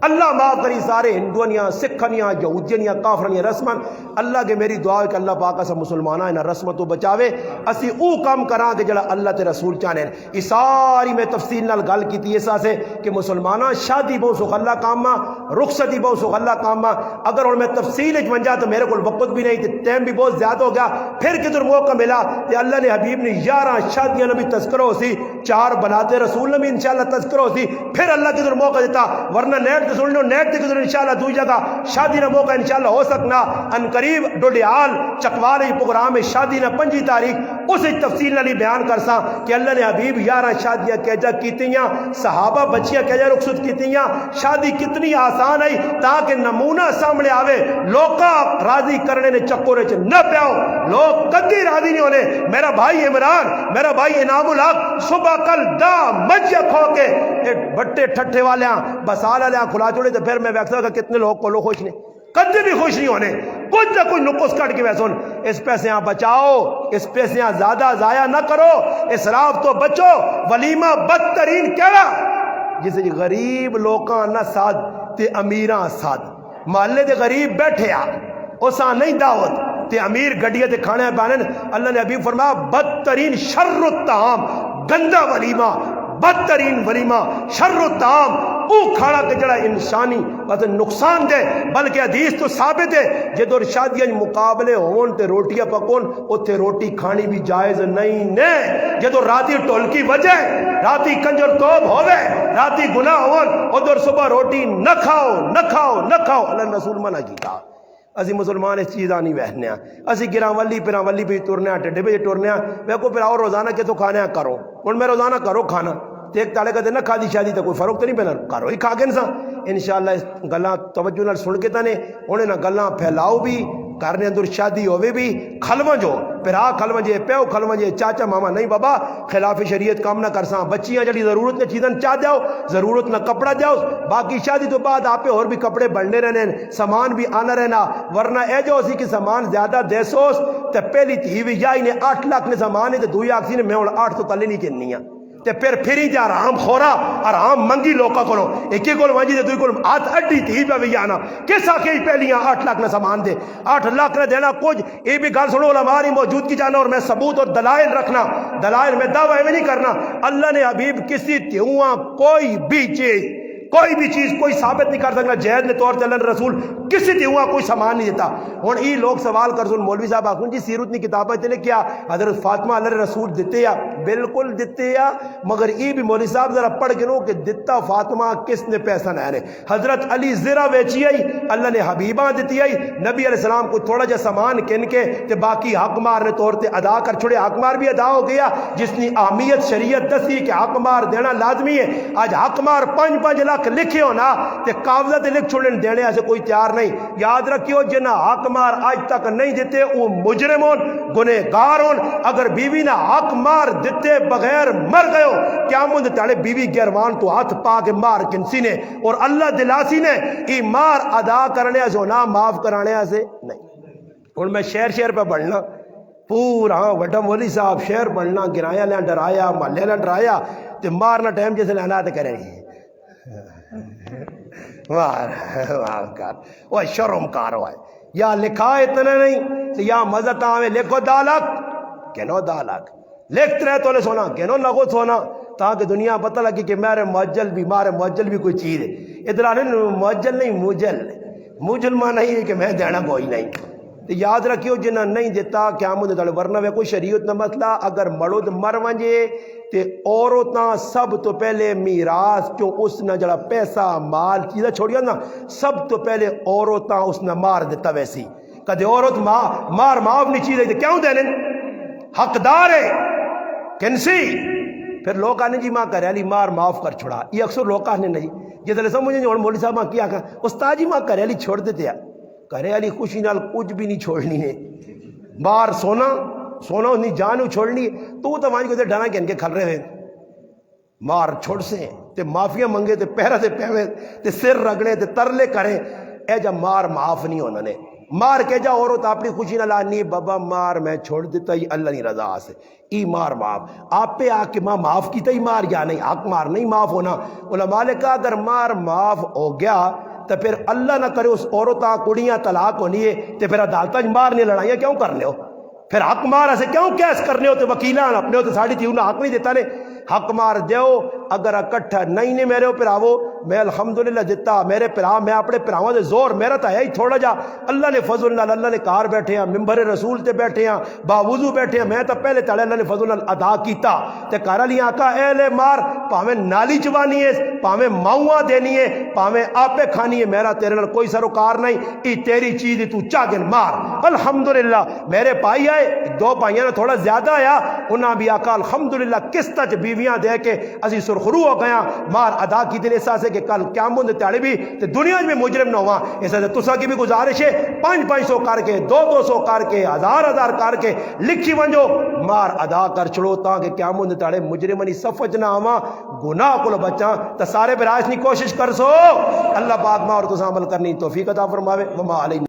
اللہ معاف کری سارے ہندوانیاں سکھانیاں یہودیاں کافرانیاں رسمن. اللہ کے میری دعا ہے کہ اللہ پاک اسا مسلمانہ انہاں رسمت تو بچاوے. اسی او کام کراں کہ جڑا اللہ تے رسول چاہنے. یہ ساری میں تفصیل نال گل کیتی اس سے کہ مسلمانہ شادی بہت سو اللہ کاماں رخصتی بہت سو اللہ کاماں. اگر ہن میں تفصیل وچ ونجا تو میرے کول وقت بھی نہیں تے ٹائم بھی بہت زیادہ ہو گیا. پھر کدھر موقع ملا تے اللہ نے حبیب نے 11 شادیاں نبی تذکرہ ہو سی 4 بناتے رسول نبی انشاءاللہ تذکرہ ہو سی. پھر اللہ کدھر موقع دیتا ورنہ نیٹ تے سن لو نیٹ تے کدھر انشاءاللہ دوئی جگہ شادی نہ موقع انشاءاللہ ہو سکنا. ان قریب ڈوڈیال چکوال پروگرام ہے شادی نہ 5 تاریخ اس تفصیل نہ بیان کرساں کہ اللہ نے حبیب 11 شادیاں کیجا کیتیاں صحابہ بچیاں کیجا رخصت کیتیاں. شادی کتنی آسان ہے تاکہ نمونہ سامنے آوے. لوکا راضی کرنے نے چکورے چ نہ پیاؤ. لوگ کدی راضی نہیں ہونے. میرا بھائی عمران میرا بھائی انعام الحق صبح کل دا مجھے کھو کے بٹے ٹھٹھے والیاں بسال والیاں کھلا چھوڑے تو پھر میں ویکسا کہ کتنے لوگ کو خوش نہیں کدی بھی خوش نہیں ہونے. کچھ نہ کچھ نقص کٹ کے ویسے اس پیسے بچاؤ اس پیسے زیادہ ضائع نہ کرو اسراف تو بچو. ولیمہ بدترین کہڑا جسے غریب لوکاں نہ ساد تے امیراں ساد. محلے دے غریب بیٹھے آ اساں نہیں دعوت تے امیر گڈیے تے کھانے پانے. اللہ نے حبیب فرمایا بدترین شر الطعام گندا ولیمہ بدترین ولیمہ شر الطعام او کھانا کہ جڑا انسانی نقصان دے. بلکہ حدیث تو ثابت ہے جدو شادیاں مقابلے ہون تے روٹیاں پکون اوتھے روٹی کھانی بھی جائز نہیں نے. جدو راتی ٹولکی وجے راتی کنجر توب ہوے راتی گناہ ہون ادھر صبح روٹی نہ کھاؤ نہ کھاؤ نہ کھاؤ. اللہ رسول منع کیتا. اسی مسلمان اس چیزاں نہیں بہنے اسی گراں ولی پہ ٹرنے ٹڈے پہ ٹرنے ویکو پھر آؤ روزانہ کتوں کھانے کرو. ہوں میں روزانہ کرو کھانا تے ایک تالے کا دن نہ کھا دی شادی تو کوئی فرق تو نہیں پہنا کرو ہی کھا کے انسان انشاءاللہ اس گلاں توجہ نال سن کے تانے انہیں نہ گلاں پھیلاؤ بھی کرنے اندر شادی ہوئے بھی کھلوان جو پھر آ کھلوان جے پیو کھلوان جے چاچا ماما نہیں بابا خلاف شریعت کام نہ کرساں. بچیاں جڑی ضرورت نے چیزاں چاہ جاؤ ضرورت نہ کپڑا جاؤ. باقی شادی تو بعد آپ اور بھی کپڑے بڑھنے رہنے سامان بھی آنا رہنا. ورنہ اے جو اسی کہ سامان زیادہ دے سوس تے پہلی تھی بھی یا انہیں 8 لاکھ نے سامان ہے تے دوئی آکسی نے میں 8 تو تلے نہیں چننی ہیں تے پھر ہی جا آرام خورا آرام منگی لوکا کولو ایک کول وانجی تے دوئی کول ہاتھ اڈی تھی پہ بھی آنا کس آکے ہی پہلیاں 8 لاکھ نے سامان دے 8 لاکھ نے دینا کچھ. یہ بھی گل سنو ہماری موجودگی جانا اور میں ثبوت اور دلائل رکھنا دلائل میں دعویٰ میں نہیں کرنا. اللہ نے حبیب کسی تیواں کوئی بھی چیز کوئی ثابت نہیں کر سکنا. جہد نے طور تے اللہ نے رسول کسی تے ہوا کوئی سامان نہیں دیتا. ہن ای لوگ سوال کر سن مولوی صاحب آخون جی سیرت نی کتابیں تے لکھیا حضرت فاطمہ اللہ رسول دیتے یا بالکل دیتے یا مگر ای بھی مولوی صاحب ذرا پڑھ کے نو کہ دیتا فاطمہ کس نے پیسہ نہ ہے. حضرت علی زرہ ویچی آئی اللہ نے حبیبہ دیتی آئی نبی علیہ السلام کو تھوڑا جا سامان کن کے تے باقی حق مار نے طور تے ادا کر چھوڑے. حق مار بھی ادا ہو گیا جس نے اہمیت شریعت دسی کہ حق مار دینا لازمی ہے. آج حق مار 5 لاکھ لکھے ہونا تے کاغذات لکھ چھوڑنے دینے ایسے کوئی تیار نہیں. یاد رکھیو جنہ حق مار آج تک نہیں دیتے وہ مجرم ہون گنہگار ہون. اگر بیوی نہ حق مار دیتے بغیر مر گئے کیا مند تاڑے بیوی گیروان تو ہاتھ پا کے مار کنسی نے اور اللہ دلاسی نے ای مار ادا کرنے سے نہ معاف کرانے سے نہیں. اور میں شہر پہ بڑھنا پورا وڈا مولی صاحب شہر بڑھنا گرایا لیا ڈرایا محلے لیا ڈرایا تے مارنا ٹائم جیسے لینا تے کرے نہیں وہ شرم کار ہوئے یا لکھا اتنا نہیں یا مزت آوے لکھو 10 لاکھ کہنو 10 لاکھ لکھت رہے تو لے سونا کہنو لگو سونا تاکہ دنیا پتہ لگی کہ مارے معجل بھی کوئی چیز ہے. ادھر آنے معجل نہیں موجل ماں نہیں ہے کہ میں دینا کوئی نہیں. تو یاد رکھیو جنہ نہیں دیتا کیا مجھے دل ورنہ میں کوئی شریعت نہ مسئلہ اگر مرد مر ونجے تے عورتاں سب تو پہلے میراث جو اس نے جڑا پیسہ مال چیزیں چھوڑیا نا سب تو پہلے عورتاں اس نے مار دیتا. ویسی کدے عورت مار معاف نہیں چیز ہے کیوں دینے حقدار ہے کنسی. پھر لوگ آنے جی ماں کرے علی مار معاف کر چھوڑا. یہ اکثر لوگ آنے نہیں یہ دل سمجھیں اور مولوی صاحب ماں کیا کہا استاد جی ماں کرے علی چھوڑ دیتے ہیں کرے علی خوشی نال کچھ بھی نہیں چھوڑنی ہے. بار سونا نہیں جانو چھوڑنی تو وہاں کو ڈانا کہ ان کے کھل رہے ہیں مار چھوڑ سے تے معافیاں منگے تے پہرا تے پیوے تے سر رگڑے تے ترلے کریں اے جب مار معاف نہیں ہونا نے مار کے جا عورت اپنی خوشی نہ لانی بابا مار میں چھوڑ دیتا ہی اللہ نہیں رضا سے ای مار معاف آپ پہ آ کے ماں معاف کیتا ہی مار یا نہیں حق مار نہیں معاف ہونا علماء نے کہا اگر مار معاف ہو گیا تو پھر اللہ نہ کرے اس عورتاں کڑیاں طلاق ہونی ہے تو پھر عدالتاں مارنے لڑائیاں کیوں کرنے ہو پھر حق مار ایسے کیوں کیس کرنے ہو تو وکیلان اپنے ہو تو ساڑی تھی انہیں حق نہیں دیتا نے حق مار دیو اگر اکٹھا نہیں میرے ہو پراو میں الحمدللہ جتا میرے پرا میں اپنے پراواں دے زور میرا تا ہے ہی تھوڑا جا اللہ نے فضل نال اللہ نے کار بیٹھے ہیں ممبر رسول تے بیٹھے ہیں باوضو بیٹھے ہیں میں تا پہلے تڑے اللہ نے فضل نال ادا کیتا تے کار علی آقا اے لے مار پاویں نالی چوانی ہے پاویں ماؤں دینی ہے پاویں آپے کھانی ہے میرا تیرے نال کوئی سروکار نہیں ای تیری چیز تو چاگن مار الحمدللہ میرے پائی آئے دو پائیاں نے تھوڑا زیادہ آیا انہاں بھی آقا الحمدللہ قسط وچ بیویاں دے کے اسی سرخرو ہو گیا مار ادا کی دن ایسا سے کہ کل قیامت دے تاڑے بھی تے دنیا میں مجرم نہ ہوا ایسا سے تسا کی بھی گزارش ہے 500 کر کے 200 کر کے 1000 کر کے لکھی ونجو مار ادا کر چھڑو تاکہ قیامت دے تاڑے مجرمانی صفج نہ آواں گناہ کو بچاں تے سارے برائش نہیں کوشش کر سو اللہ پاک ماں اور تسا عمل کرنی توفیق عطا فرماوے وما علینا